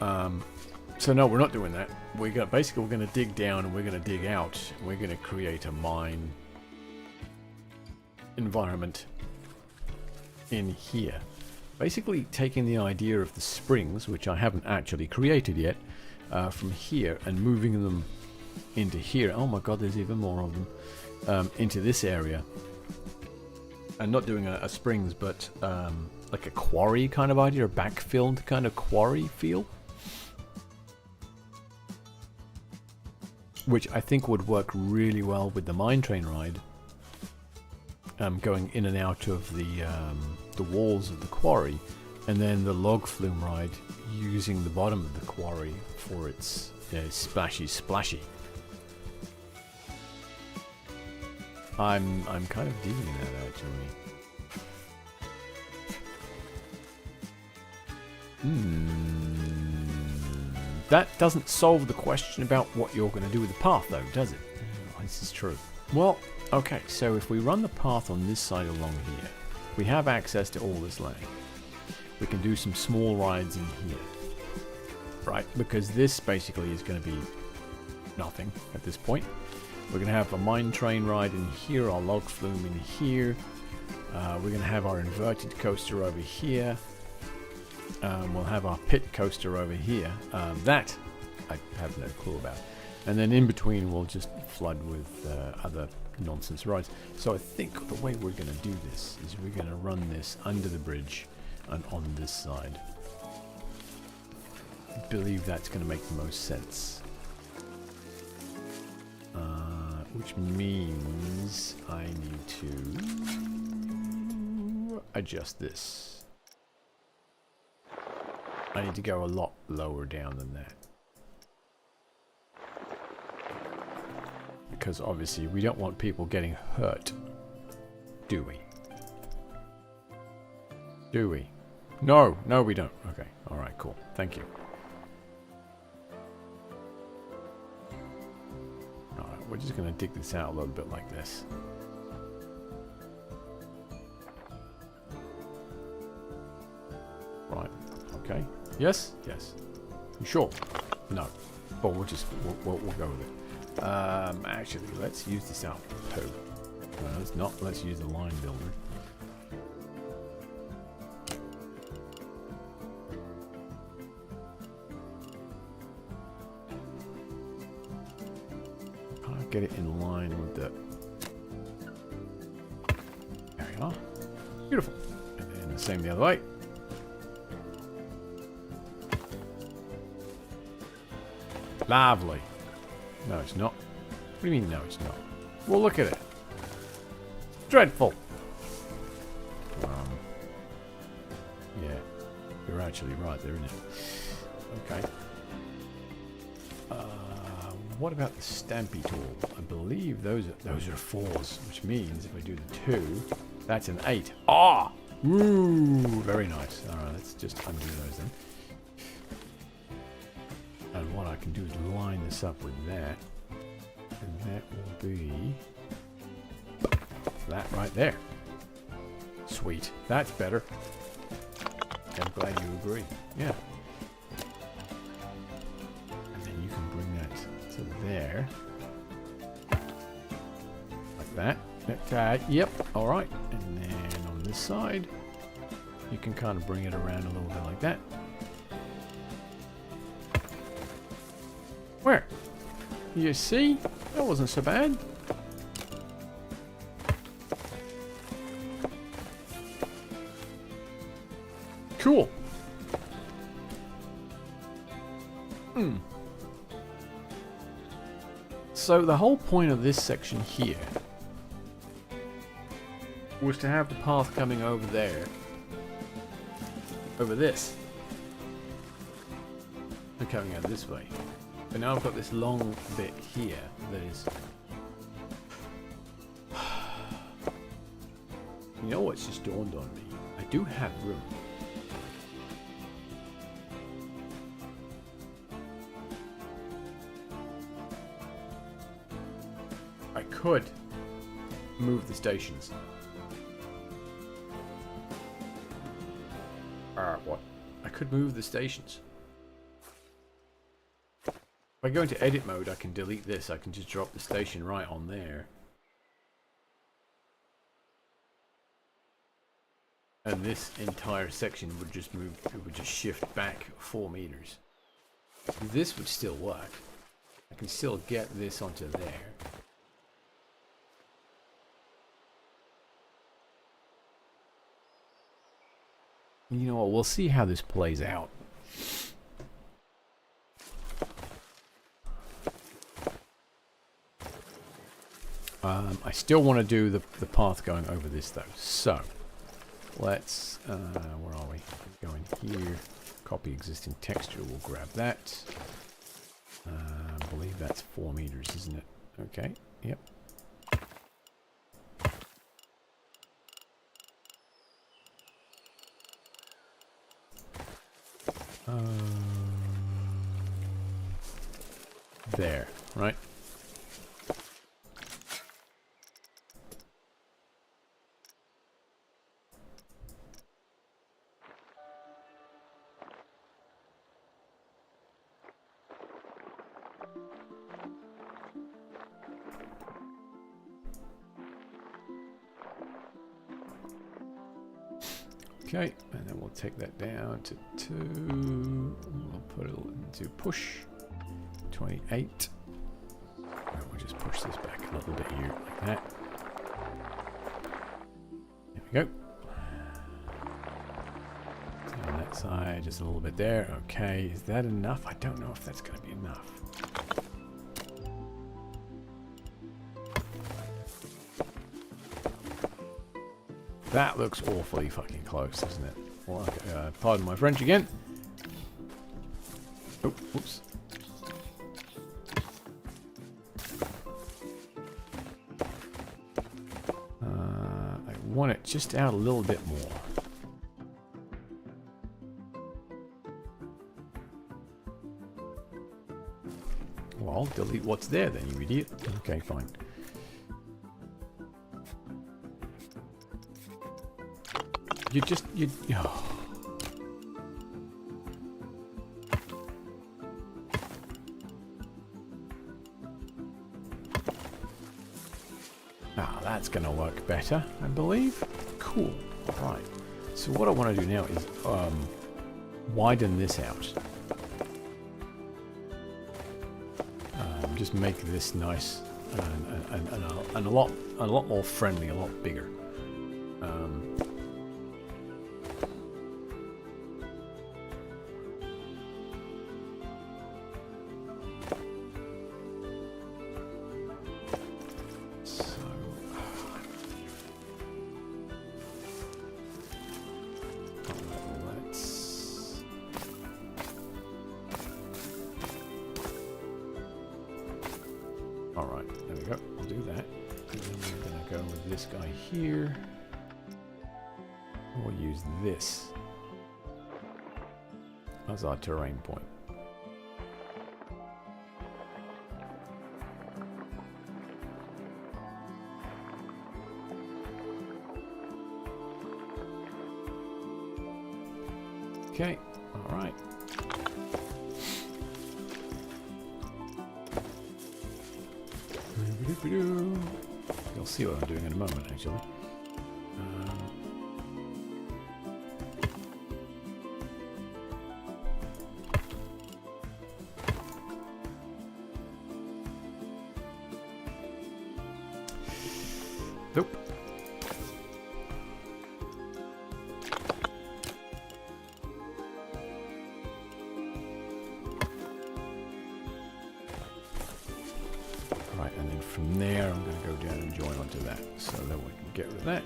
So no, we're not doing that. We're going to dig down and we're going to dig out. We're going to create a mine environment in here. Basically taking the idea of the springs, which I haven't actually created yet, from here and moving them into here. Oh my god, there's even more of them. Into this area. And not doing a springs, but like a quarry kind of idea, a backfilled kind of quarry feel. Which I think would work really well with the mine train ride. Going in and out of the walls of the quarry. And then the log flume ride using the bottom of the quarry for its splashy. I'm kind of digging that actually. That doesn't solve the question about what you're going to do with the path though, does it? I this is true. Well, okay, so if we run the path on this side along here, we have access to all this land. We can do some small rides in here. Right, because this basically is going to be nothing at this point. We're going to have a mine train ride in here, our log flume in here. We're going to have our inverted coaster over here. We'll have our pit coaster over here. That I have no clue about. And then in between we'll just flood with other nonsense rides. So I think the way we're going to do this is we're going to run this under the bridge and on this side. I believe that's going to make the most sense. Which means I need to adjust this. I need to go a lot lower down than that. Because obviously we don't want people getting hurt. Do we? Do we? No, no we don't. Okay, alright, cool. Thank you. Alright, we're just going to dig this out a little bit like this. Right, okay. Yes? Yes. You sure? No. But we'll just, we'll go with it. Actually, let's use this out. No, let's not. Let's use the line builder. I'll get it in line with the... There we are. Beautiful. And then the same the other way. Lovely. No, it's not. What do you mean, no, it's not? Well, look at it. Dreadful. Yeah. You're actually right there, isn't it? Okay. What about the Stampy tool? I believe those are 4s, which means if I do the 2, that's an 8. Ah! Woo! Very nice. Alright, let's just undo those then. And what I can do is line this up with that. And that will be that right there. Sweet. That's better. I'm glad you agree. Yeah. And then you can bring that to there. Like that. Yep. Alright. And then on this side, you can kind of bring it around a little bit like that. Where? You see? That wasn't so bad. Cool. So the whole point of this section here was to have the path coming over there. Over this. And coming out this way. But now I've got this long bit here that is... You know what's just dawned on me? I do have room. I could move the stations. What? I could move the stations. If I go into edit mode, I can delete this. I can just drop the station right on there. And this entire section would just move, it would just shift back 4 meters. This would still work. I can still get this onto there. You know what, we'll see how this plays out. I still want to do the path going over this though. So, let's, where are we? Going here, copy existing texture, we'll grab that. I believe that's 4 meters, isn't it? Okay, yep. There, right? Okay, and then we'll take that down to 2. We'll put it into push. 28. And we'll just push this back a little bit here, like that. There we go. On that side, just a little bit there. Okay, is that enough? I don't know if that's going to be enough. That looks awfully fucking close, doesn't it? Well, okay, pardon my French again. Oh, whoops. I want it just out a little bit more. Well, delete what's there then, you idiot. Okay, fine. Oh. Ah, that's going to work better, I believe. Cool. All right. So what I want to do now is widen this out. Just make this nice and a lot more friendly, a lot bigger. Alright, there we go. We'll do that. And then we're going to go with this guy here. We'll use this as our terrain point. Okay, alright. You'll see what I'm doing in a moment, actually. Nope. Right, and then from there I'm going to go down and join onto that, so that we can get rid of that.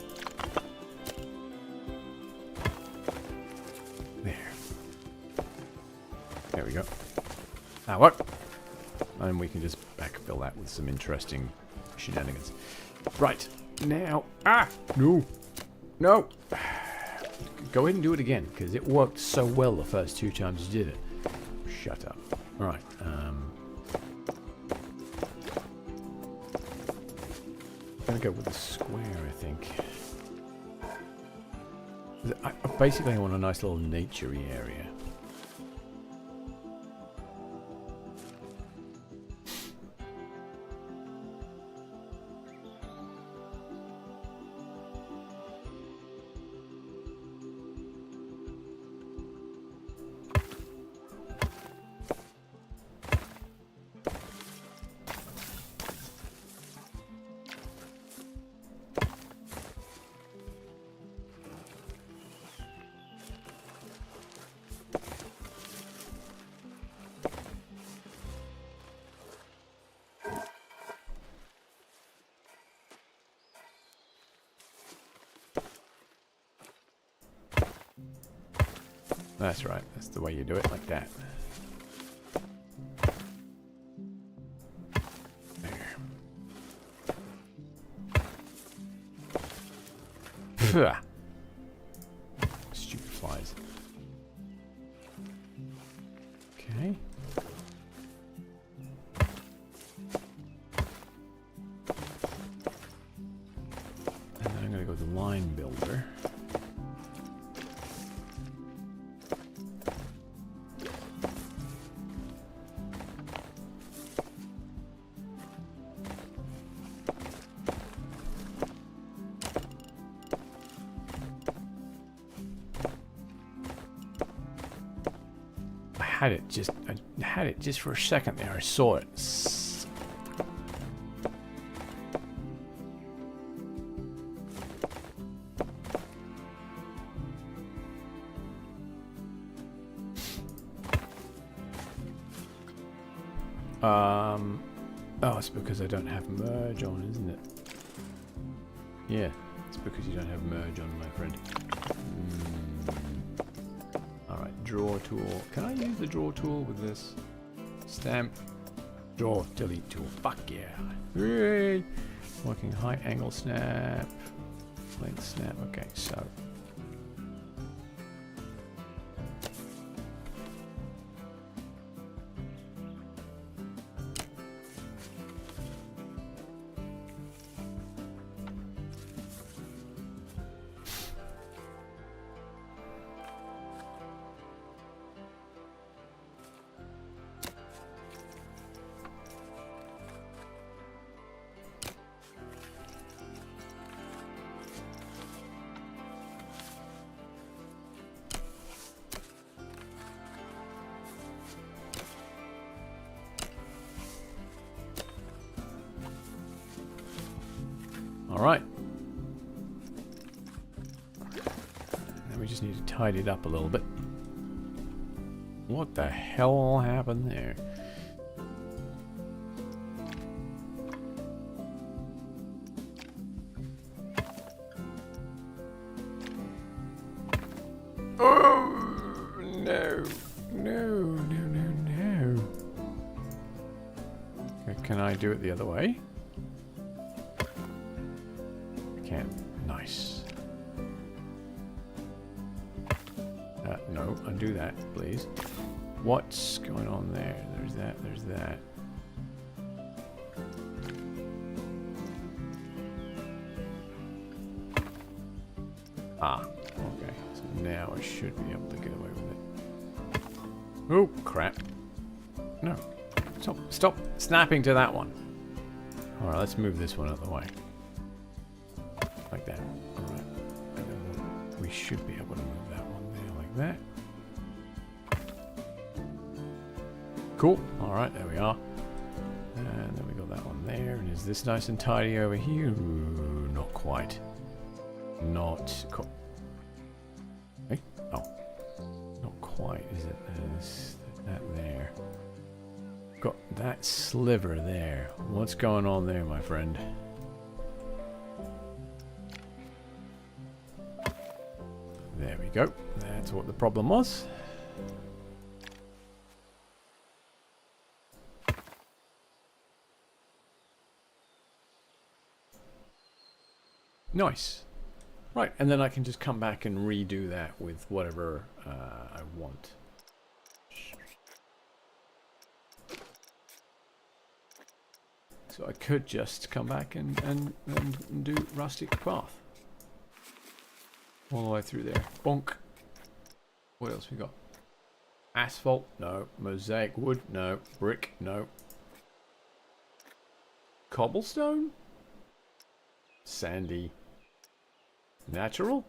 There. There we go. That worked. And we can just backfill that with some interesting shenanigans. Right, now... No! No! Go ahead and do it again, because it worked so well the first 2 times you did it. Shut up. Alright, I'm gonna go with a square, I think. Basically, I want a nice little nature-y area. That's right, that's the way you do it, like that. There. Stupid flies. Okay. And then I'm going to go with the line builder. had it just for a second there. I saw it. Oh, it's because I don't have merge on, isn't it? Yeah, it's because you don't have merge on, my friend. Alright, draw tool. Can I use the draw tool with this? Stamp. Draw, delete tool. Fuck yeah. Hooray! Working high angle snap. Length snap. Okay, so. Alright. Then we just need to tidy it up a little bit. What the hell happened there? Oh, no. No, no, no, no. Okay, can I do it the other way? Nice. No, undo that, please. What's going on there? There's that, there's that. Ah, okay. So now I should be able to get away with it. Oh, crap. No. Stop snapping to that one. Alright, let's move this one out of the way. Like that. Alright. And then we should be able to move that one there like that. Cool. Alright, there we are. And then we got that one there. And is this nice and tidy over here? Ooh, not quite. Not quite. Hey? Oh. Not quite, is it? There's that there. Got that sliver there. What's going on there, my friend? There we go. That's what the problem was. Nice. Right, and then I can just come back and redo that with whatever I want. So I could just come back and do rustic path. All the way through there. Bonk. What else we got? Asphalt? No. Mosaic wood? No. Brick? No. Cobblestone? Sandy. Natural?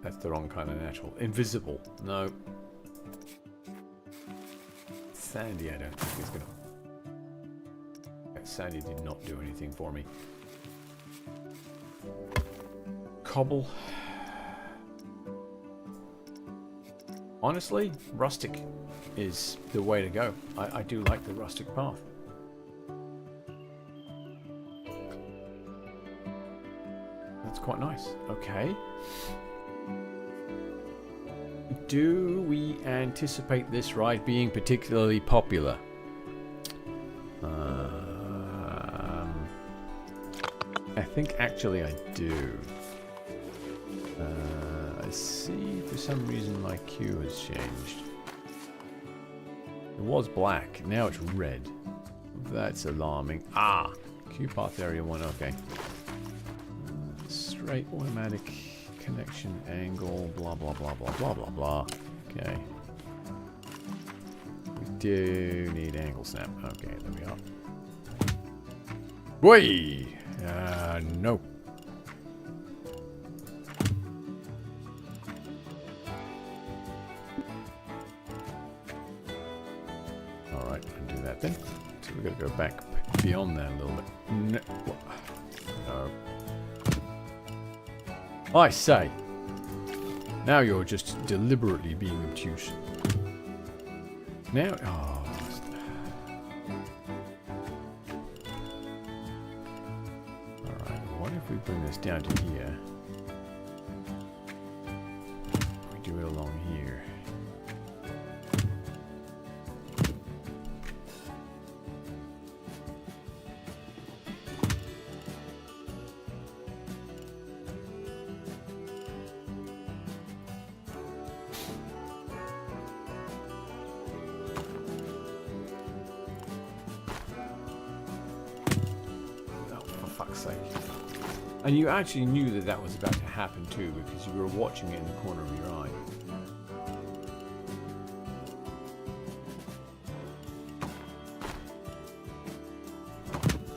That's the wrong kind of natural. Invisible? No. Sandy, I don't think is gonna... Sandy did not do anything for me. Cobble. Honestly, rustic is the way to go. I do like the rustic path. That's quite nice. Okay. Do we anticipate this ride being particularly popular? I think actually I do. I see for some reason my queue has changed. It was black, now it's red. That's alarming. Ah! Queue path area 1, okay. Straight automatic connection angle, blah blah blah blah blah blah blah. Okay. We do need angle snap. Okay, there we are. Boy! No. we've got to go back beyond that a little bit. No. I say. Now you're just deliberately being obtuse. Now, oh. Alright, what if we bring this down to here? We do it along here. And you actually knew that that was about to happen too, because you were watching it in the corner of your eye.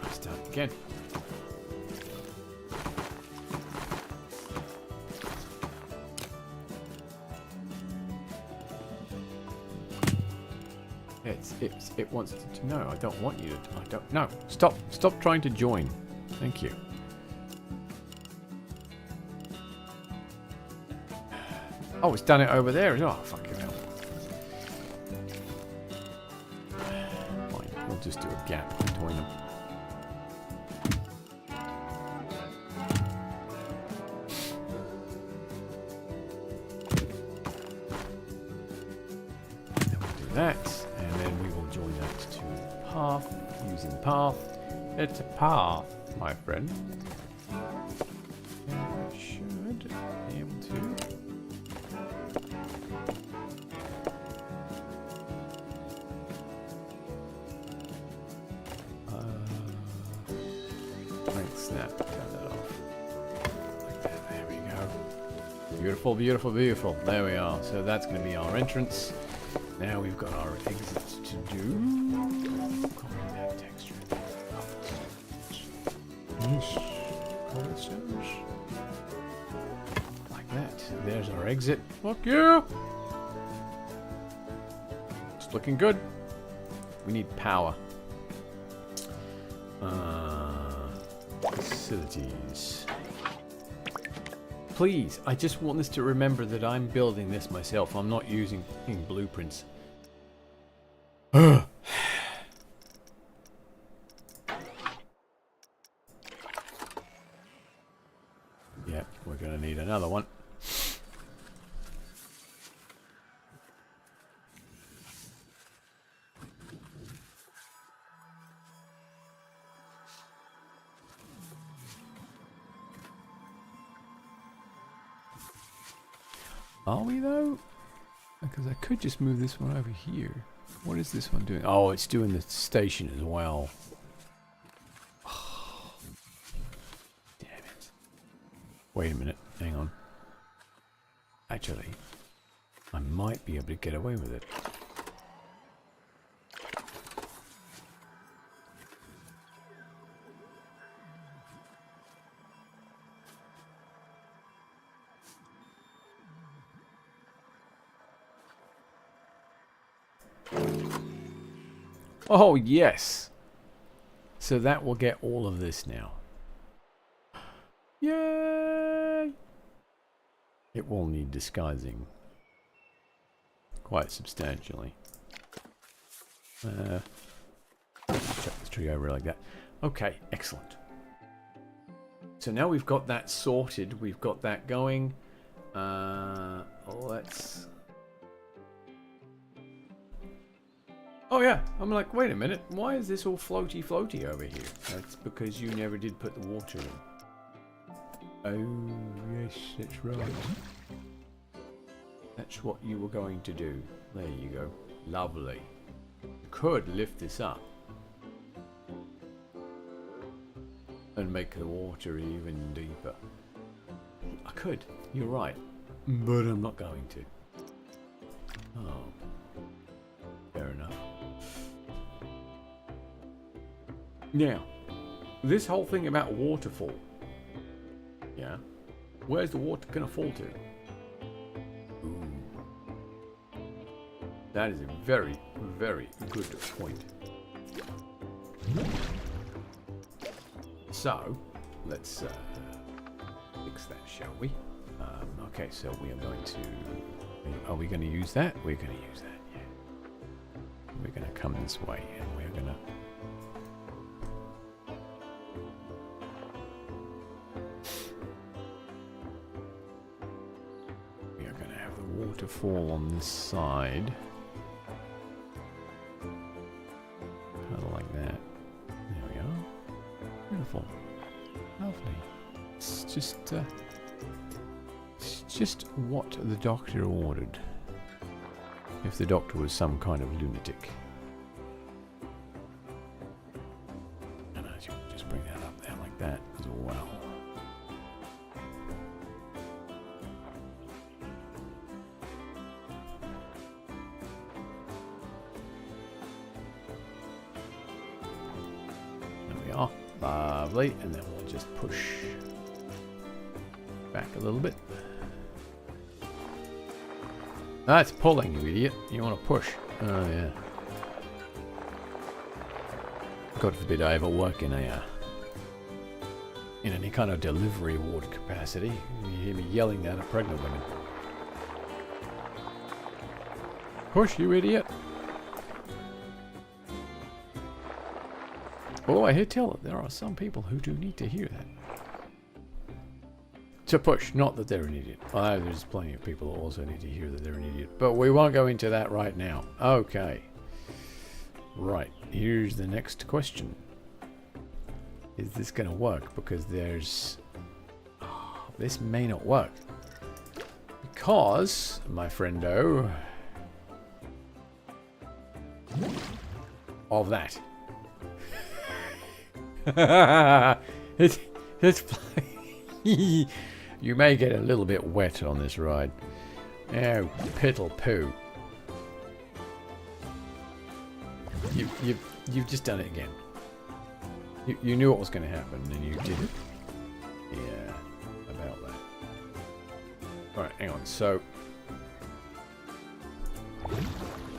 Let's start again. It wants to. No, I don't want you to. I don't. No, stop trying to join. Thank you. Oh, it's done it over there. Oh, fucking hell. Fine, we'll just do a gap between them. Then we'll do that, and then we will join that to the path, using the path. It's a path, my friend. And we should be able to. Snap, turn that off. Like that, there we go. Beautiful, beautiful, beautiful. There we are. So that's going to be our entrance. Now we've got our exit to do. Copy that texture. Like that. There's our exit. Fuck you! It's looking good. We need power. Facilities. Please, I just want this to remember that I'm building this myself. I'm not using blueprints. Yeah, we're going to need another one. Are we though? Because I could just move this one over here. What is this one doing? Oh, it's doing the station as well. Oh, damn it. Wait a minute. Hang on. Actually, I might be able to get away with it. Oh, yes. So that will get all of this now. Yay! It will need disguising quite substantially. Chuck this tree over like that. Okay, excellent. So now we've got that sorted. We've got that going. Let's... Oh yeah, I'm like, wait a minute, why is this all floaty over here? That's because you never did put the water in. Oh, yes, that's right. That's what you were going to do. There you go. Lovely. You could lift this up and make the water even deeper. I could, you're right. But I'm not going to. Oh. Fair enough. Now, this whole thing about waterfall. Yeah. Where's the water gonna fall to? Ooh. That is a very, very good point. So, let's fix that, shall we? Okay, so we are going to... Are we going to use that? We're going to use that, yeah. We're going to come this way, and we're going to... We are going to have the waterfall on this side. Kind of like that. There we are. Beautiful. Lovely. It's just what the doctor ordered. If the doctor was some kind of lunatic. And I should just bring that up there like that as well. There we are. Lovely. And then we'll just push back a little bit. That's pulling, you idiot. You want to push. Oh, yeah. God forbid I ever work in any kind of delivery ward capacity. You hear me yelling that at pregnant women. Push, you idiot. Although I hear tell that there are some people who do need to hear that. To push, not that they're an idiot. Well, there's plenty of people who also need to hear that they're an idiot. But we won't go into that right now. Okay. Right. Here's the next question. Is this going to work? Because there's... Oh, this may not work. Because, my friendo... of that. It's you may get a little bit wet on this ride. Oh, piddle poo. You've just done it again. You knew what was going to happen and you did it. Yeah, about that. Alright, hang on. So,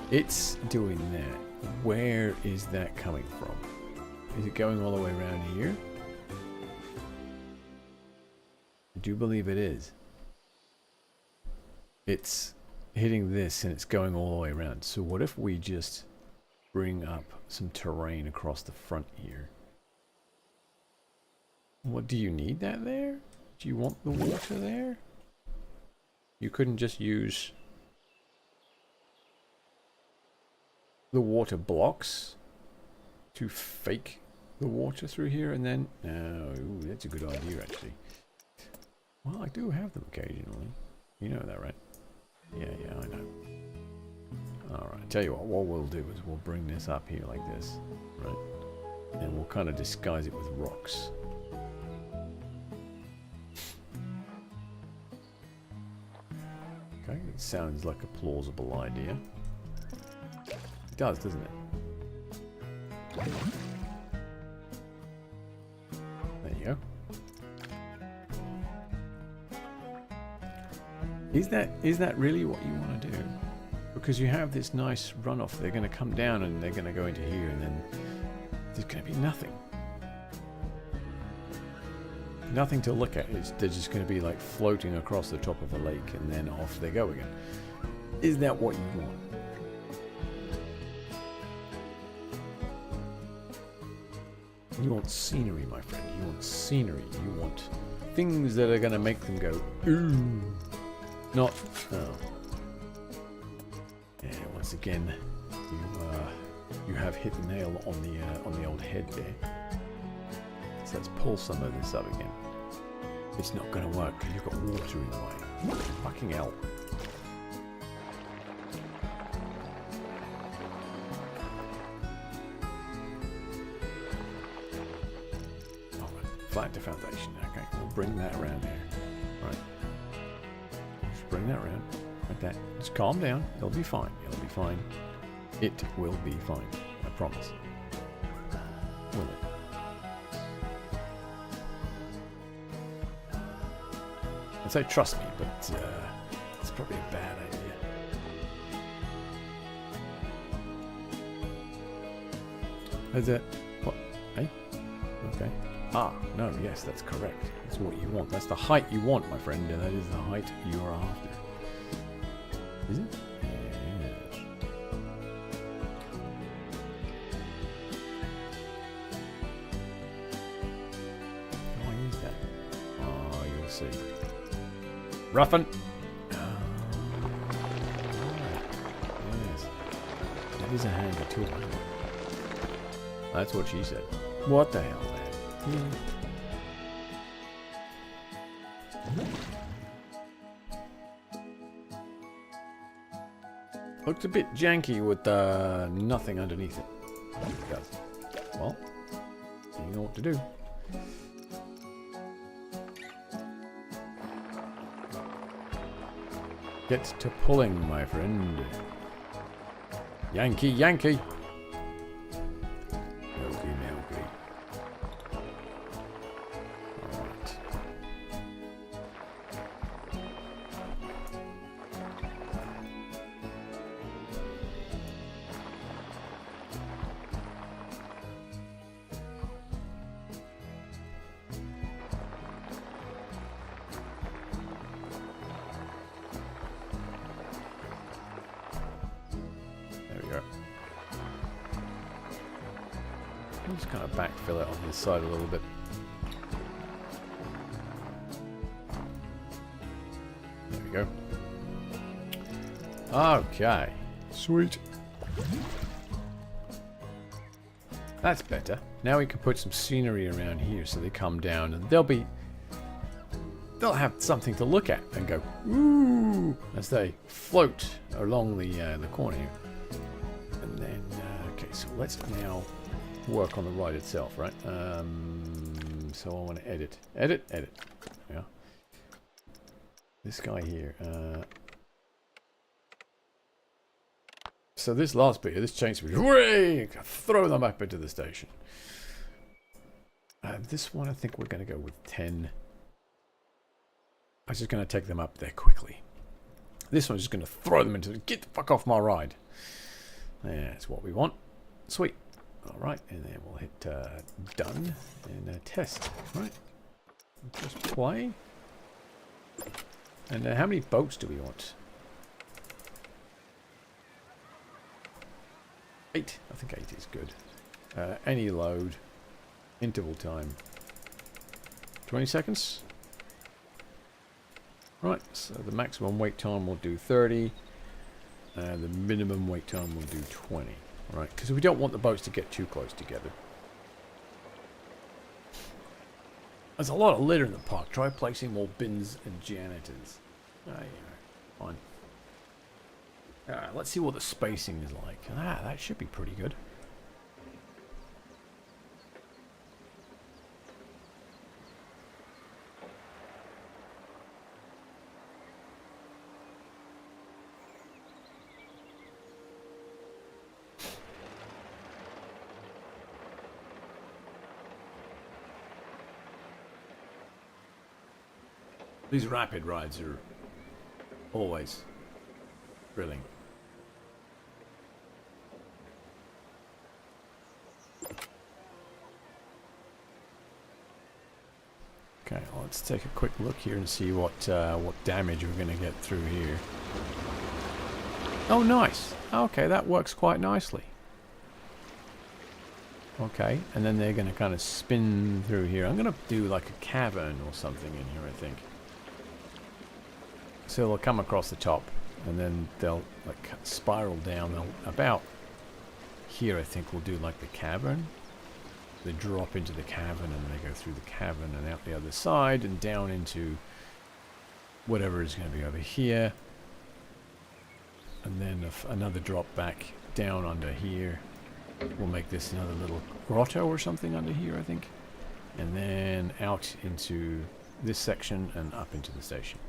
it's doing that. Where is that coming from? Is it going all the way around here? I do believe it is. It's hitting this and it's going all the way around. So what if we just bring up some terrain across the front here? What, do you need that there? Do you want the water there? You couldn't just use the water blocks to fake the water through here and then... No, ooh, that's a good idea actually. Well, I do have them occasionally. You know that, right? Yeah, I know. Alright, tell you what we'll do is we'll bring this up here like this, right? And we'll kind of disguise it with rocks. Okay, it sounds like a plausible idea. It does, doesn't it? There you go. Is that really what you want to do? Because you have this nice runoff. They're going to come down and they're going to go into here and then there's going to be nothing. Nothing to look at. They're just going to be like floating across the top of a lake and then off they go again. Is that what you want? You want scenery, my friend. You want scenery. You want things that are going to make them go, ooh. Not, oh. Yeah, once again, you have hit the nail on the old head there. So let's pull some of this up again. It's not going to work because you've got water in the way. Fucking hell. Alright, flatten the foundation. Okay, we'll bring that around here. Right. Just bring that around. Like that. Just calm down. It'll be fine. It'll be fine. It will be fine. I promise. Will it? I'd say trust me, but it's probably a bad idea. Is it? What? Hey? Okay. Ah, no, yes, that's correct. That's what you want. That's the height you want, my friend. And that is the height you are after. Is it? Yes. Why is that? Oh, you'll see. Ruffin! Yes. That is a handy tool. That's what she said. What the hell, man? Looks a bit janky with nothing underneath it. It does. Well, you know what to do. Get to pulling, my friend. Yankee, Yankee. Milky, milky. Alright. There we go. I'll just kind of backfill it on this side a little bit. There we go. Okay. Sweet. That's better. Now we can put some scenery around here so they come down and they'll have something to look at and go, ooh, as they float along the corner here. And then, okay, so let's now work on the ride itself, right? So I want to edit. Edit. Yeah. This guy here. So this last bit here, this chain speed, hooray! Throw them up into the station. This one, I think we're going to go with 10. I'm just going to take them up there quickly. This one's just going to throw them into... Get the fuck off my ride. That's what we want. Sweet. Alright, and then we'll hit done and test. Right. Just play. And how many boats do we want? 8. I think 8 is good. Any load. Interval time. 20 seconds. Right, so the maximum wait time will do 30. The minimum wait time will do 20. Right, because we don't want the boats to get too close together. There's a lot of litter in the park. Try placing more bins and janitors. Yeah, fine. Alright, let's see what the spacing is like. That should be pretty good. These rapid rides are always thrilling. Okay, well, let's take a quick look here and see what damage we're going to get through here. Oh, nice. Okay, that works quite nicely. Okay, and then they're going to kind of spin through here. I'm going to do like a cavern or something in here, I think. So they'll come across the top, and then they'll like spiral down. They'll about here, I think, we'll do like the cavern. They drop into the cavern, and they go through the cavern and out the other side, and down into whatever is going to be over here. And then another drop back down under here. We'll make this another little grotto or something under here, I think. And then out into this section and up into the station.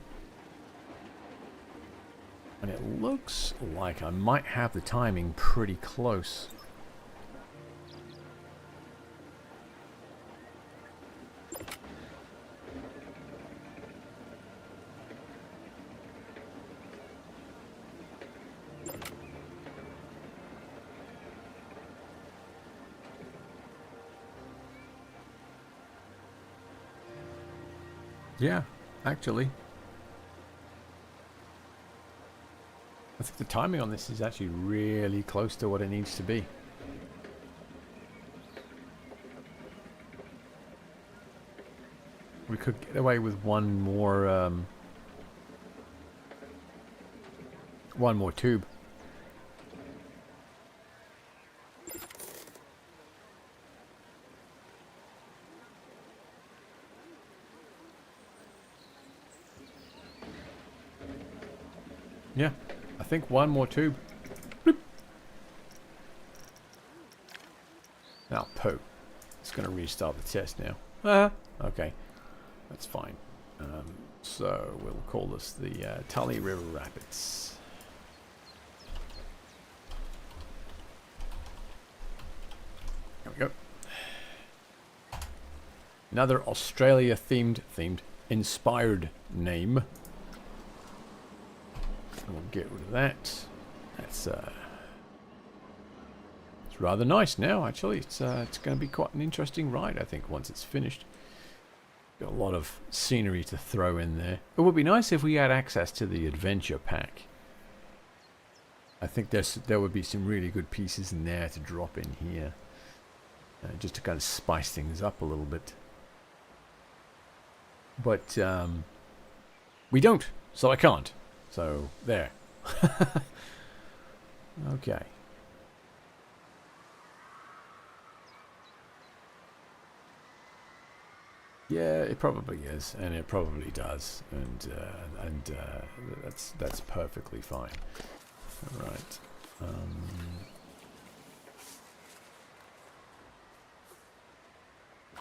And it looks like I might have the timing pretty close. Yeah, actually. I think the timing on this is actually really close to what it needs to be. We could get away with one more tube. Yeah, I think one more tube. Bloop. Now, poo. It's going to restart the test now. Okay. That's fine. So we'll call this the Tully River Rapids. There we go. Another Australia-themed, inspired name. We'll get rid of that. That's it's rather nice now. Actually, it's going to be quite an interesting ride. I think once it's finished. Got a lot of scenery to throw in there. It would be nice if we had access to the adventure pack. I think there would be some really good pieces in there to drop in here. Just to kind of spice things up a little bit. But we don't, so I can't. So, there. Okay. Yeah, it probably is, and it probably does, and that's perfectly fine. All right.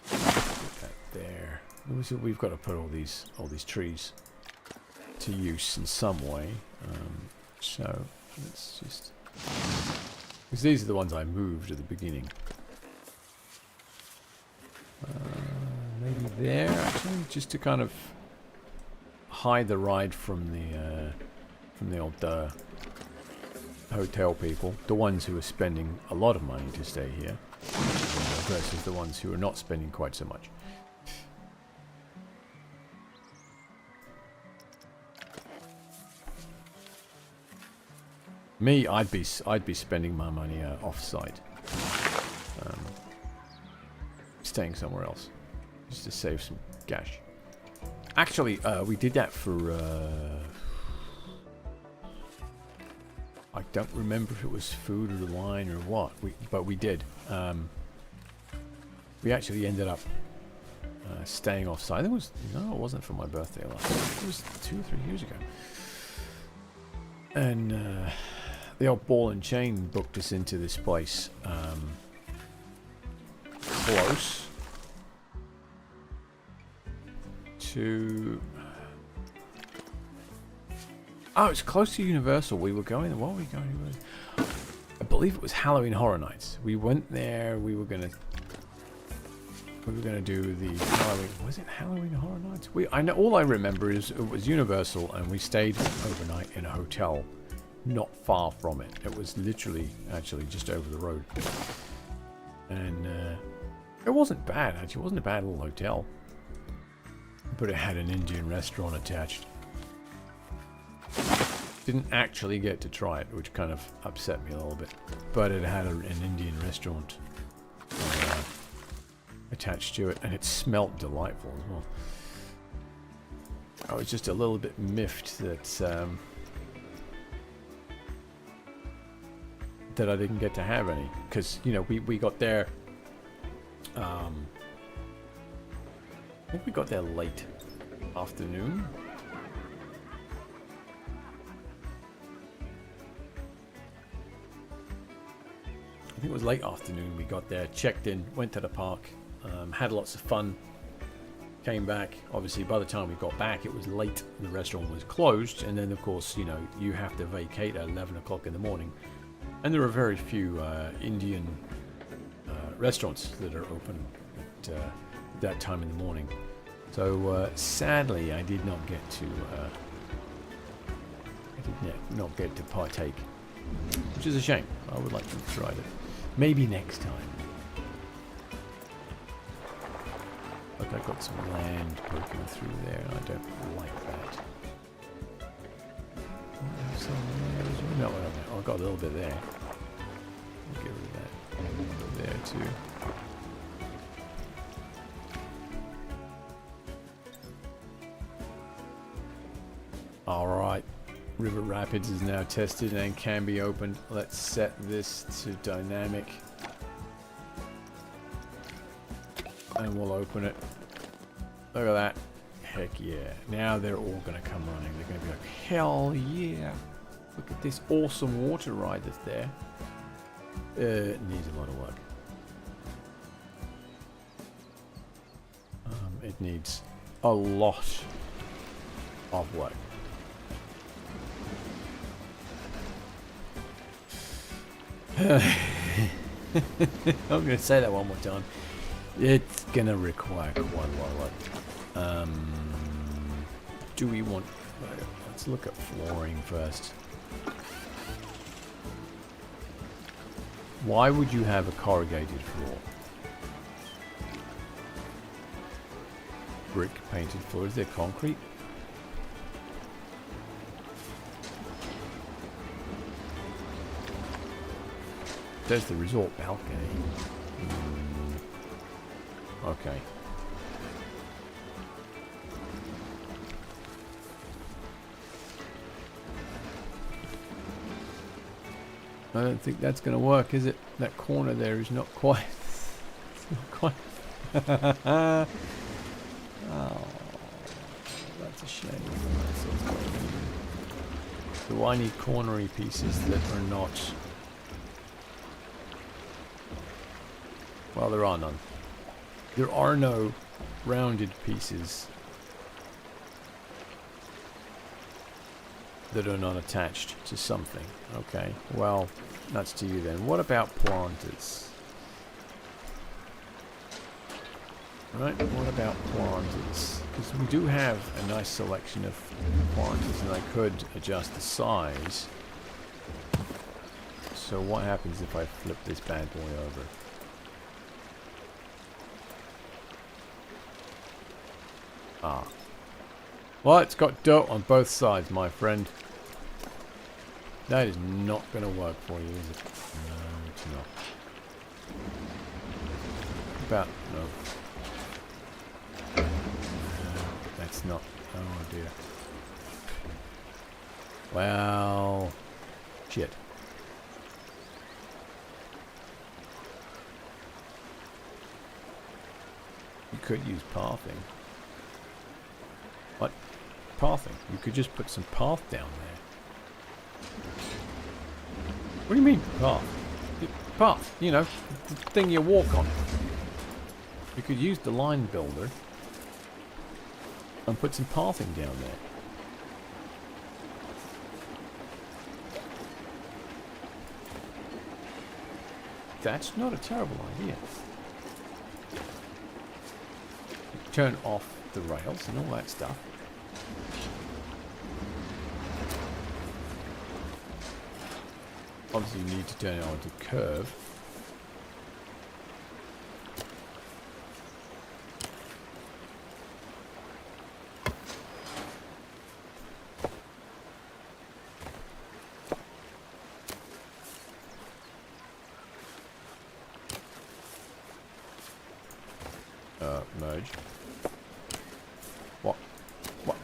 Put that there. We've got to put all these trees to use in some way. So let's just, because these are the ones I moved at the beginning. Maybe there, actually, just to kind of hide the ride from the old hotel people, the ones who are spending a lot of money to stay here, versus the ones who are not spending quite so much. Me, I'd be spending my money off-site, staying somewhere else, just to save some cash. Actually, we did that for. I don't remember if it was food or wine or what, but we did. We actually ended up staying off-site. It wasn't for my birthday last year. It was 2 or 3 years ago. And the old ball and chain booked us into this place close to... Oh, it's close to Universal. We were going... What were we going to? I believe it was Halloween Horror Nights. We went there. We were gonna do the Halloween... Was it Halloween Horror Nights? I know. All I remember is it was Universal, and we stayed overnight in a hotel not far from it. It was literally, actually, just over the road. And it wasn't bad, actually. It wasn't a bad little hotel. But it had an Indian restaurant attached. Didn't actually get to try it, which kind of upset me a little bit. But it had an Indian restaurant attached to it, and it smelt delightful as well. I was just a little bit miffed that that I didn't get to have any, because we got there. I think we got there late afternoon. I think it was late afternoon. We got there, checked in, went to the park, had lots of fun, came back. Obviously, by the time we got back, it was late. The restaurant was closed, and then, of course, you have to vacate at 11 o'clock in the morning. And there are very few Indian restaurants that are open at that time in the morning. So, sadly, I did not get to partake, which is a shame. I would like to have tried it. Maybe next time. Look, I've got some land poking through there, and I don't like that. No, I got a little bit there. I'll get rid of that. A little bit there too. Alright. River Rapids is now tested and can be opened. Let's set this to dynamic. And we'll open it. Look at that. Heck yeah. Now they're all going to come running. They're going to be like, hell yeah. Look at this awesome water ride that's there. It needs a lot of work. It needs a lot of work. I'm going to say that one more time. It's going to require quite a lot of work. Do we want... Let's look at flooring first. Why would you have a corrugated floor? Brick painted floor. Is there concrete? There's the resort balcony. Okay. I don't think that's going to work, is it? That corner there is not quite... It's not quite... Oh, that's a shame. Do I need cornery pieces that are not... Well, there are none. There are no rounded pieces that are not attached to something. Okay, well, that's to you then. What about planters? Right, what about planters? Because we do have a nice selection of planters, and I could adjust the size. So what happens if I flip this bad boy over? Ah. Well, it's got dirt on both sides, my friend. That is not going to work for you, is it? No, it's not. About... No. That's not... Oh, dear. Well... Shit. You could use pathing. What? Pathing? You could just put some path down there. What do you mean, path? Path, you know, the thing you walk on. You could use the line builder and put some pathing down there. That's not a terrible idea. Turn off the rails and all that stuff. Obviously you need to turn it on to curve. Merge. What? What?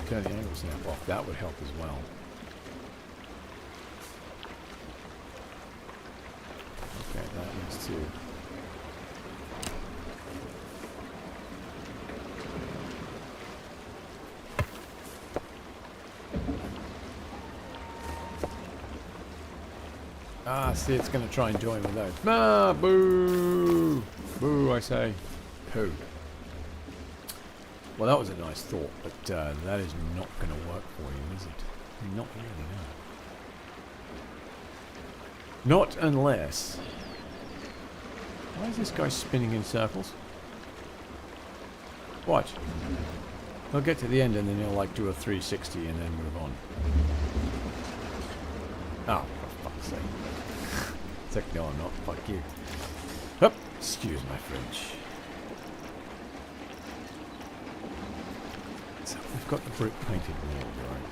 Turn the angle snap off. That would help as well. Okay, that needs to... Ah, see, it's going to try and join with those. Ah, boo! Boo, I say. Poo. Well, that was a nice thought, but that is not going to work for you, is it? Not really, no. Not unless... Why is this guy spinning in circles? Watch. He'll get to the end and then he'll like do a 360 and then move on. Oh, for fuck's sake. It's like, no, I'm not. Fuck you. Oh, excuse my French. So we've got the brick painted wall, right?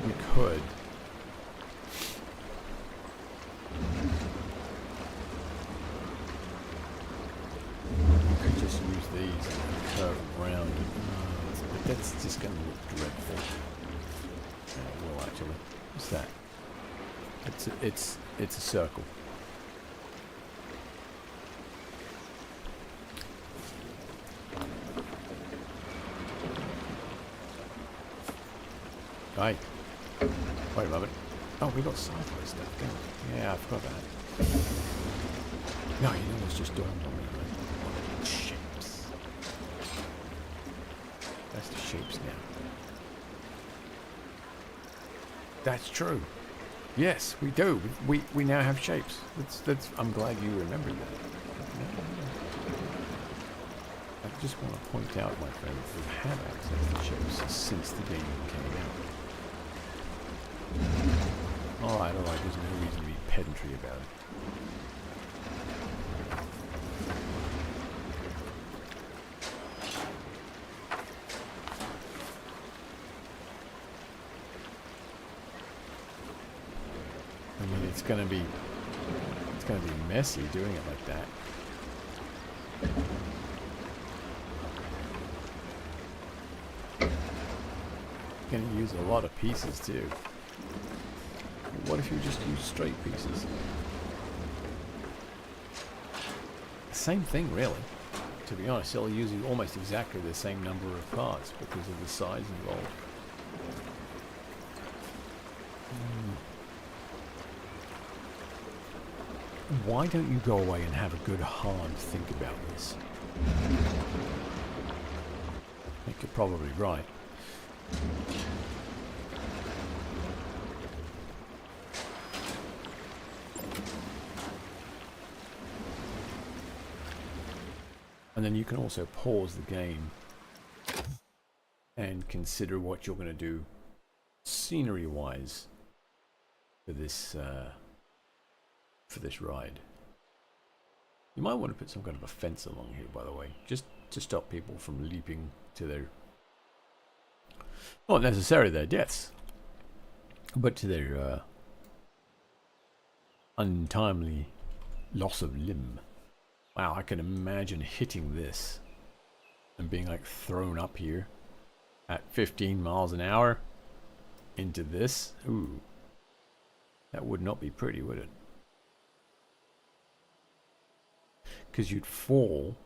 We could. We could just use these and curve around. But that's just going to look dreadful. Well, actually, what's that? It's a circle. Right. Wait a moment. Oh, we got sideways stuff going. Yeah, I forgot that. No, you know what's just dawned on me, right? Shapes. That's the shapes now. That's true. Yes, we do. We now have shapes. That's. I'm glad you remembered that. I just want to point out, my friend, that we've had access to shapes since the game came out. Alright, there's no reason to be pedantry about it. I mean, it's gonna be messy doing it like that. Gonna use a lot of pieces too. What if you just use straight pieces? Same thing, really. To be honest, they'll use almost exactly the same number of parts because of the size involved. Why don't you go away and have a good hard think about this? I think you're probably right. And then you can also pause the game and consider what you're going to do scenery-wise for this ride. You might want to put some kind of a fence along here, by the way, just to stop people from leaping to their, not necessarily their deaths, but to their untimely loss of limb. Wow, I can imagine hitting this and being like thrown up here at 15 miles an hour into this. Ooh, that would not be pretty, would it? Because you'd fall,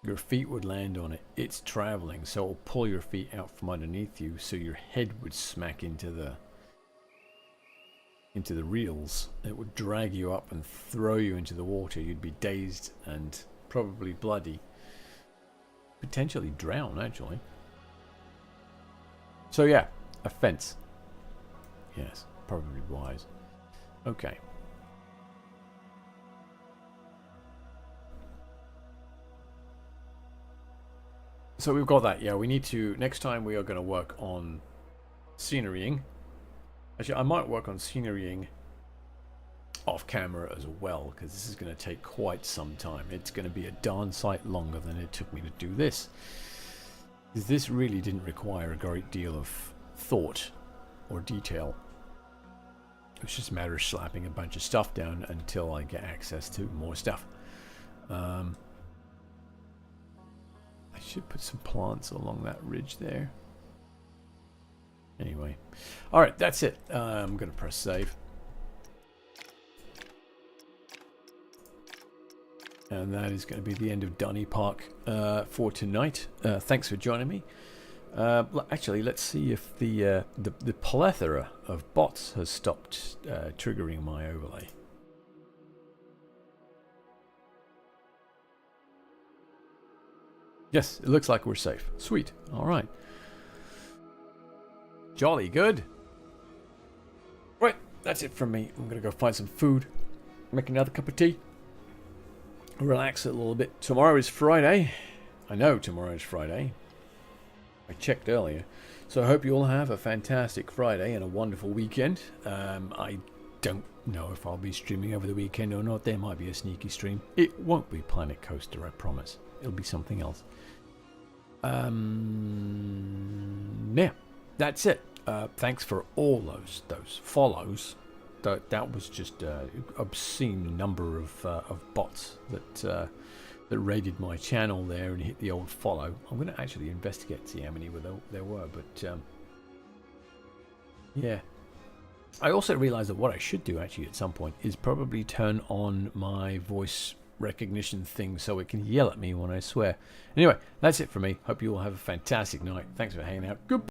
your feet would land on it, it's traveling, so it'll pull your feet out from underneath you, so your head would smack into the reels. It would drag you up and throw you into the water. You'd be dazed and probably bloody, potentially drown actually. So yeah, a fence. Yes, probably wise. Okay. So we've got that. Yeah, we need to, next time we are going to work on scenerying. Actually, I might work on scenerying off camera as well, because this is going to take quite some time. It's going to be a darn sight longer than it took me to do this. Because this really didn't require a great deal of thought or detail. It's just a matter of slapping a bunch of stuff down until I get access to more stuff. I should put some plants along that ridge there. Anyway, all right, that's it. I'm going to press save. And that is going to be the end of Dunny Park for tonight. Thanks for joining me. Actually, let's see if the plethora of bots has stopped triggering my overlay. Yes, it looks like we're safe. Sweet. All right. Jolly good. Right, that's it from me. I'm going to go find some food, make another cup of tea, relax a little bit. Tomorrow is Friday. I know tomorrow is Friday. I checked earlier. So I hope you all have a fantastic Friday and a wonderful weekend. I don't know if I'll be streaming over the weekend or not. There might be a sneaky stream. It won't be Planet Coaster, I promise. It'll be something else. Yeah, that's it. Thanks for all those follows. That was just an obscene number of bots that raided my channel there and hit the old follow. I'm going to actually investigate to see how many there were, but yeah. I also realized that what I should do actually at some point is probably turn on my voice recognition thing so it can yell at me when I swear. Anyway, that's it for me. Hope you all have a fantastic night. Thanks for hanging out. Goodbye.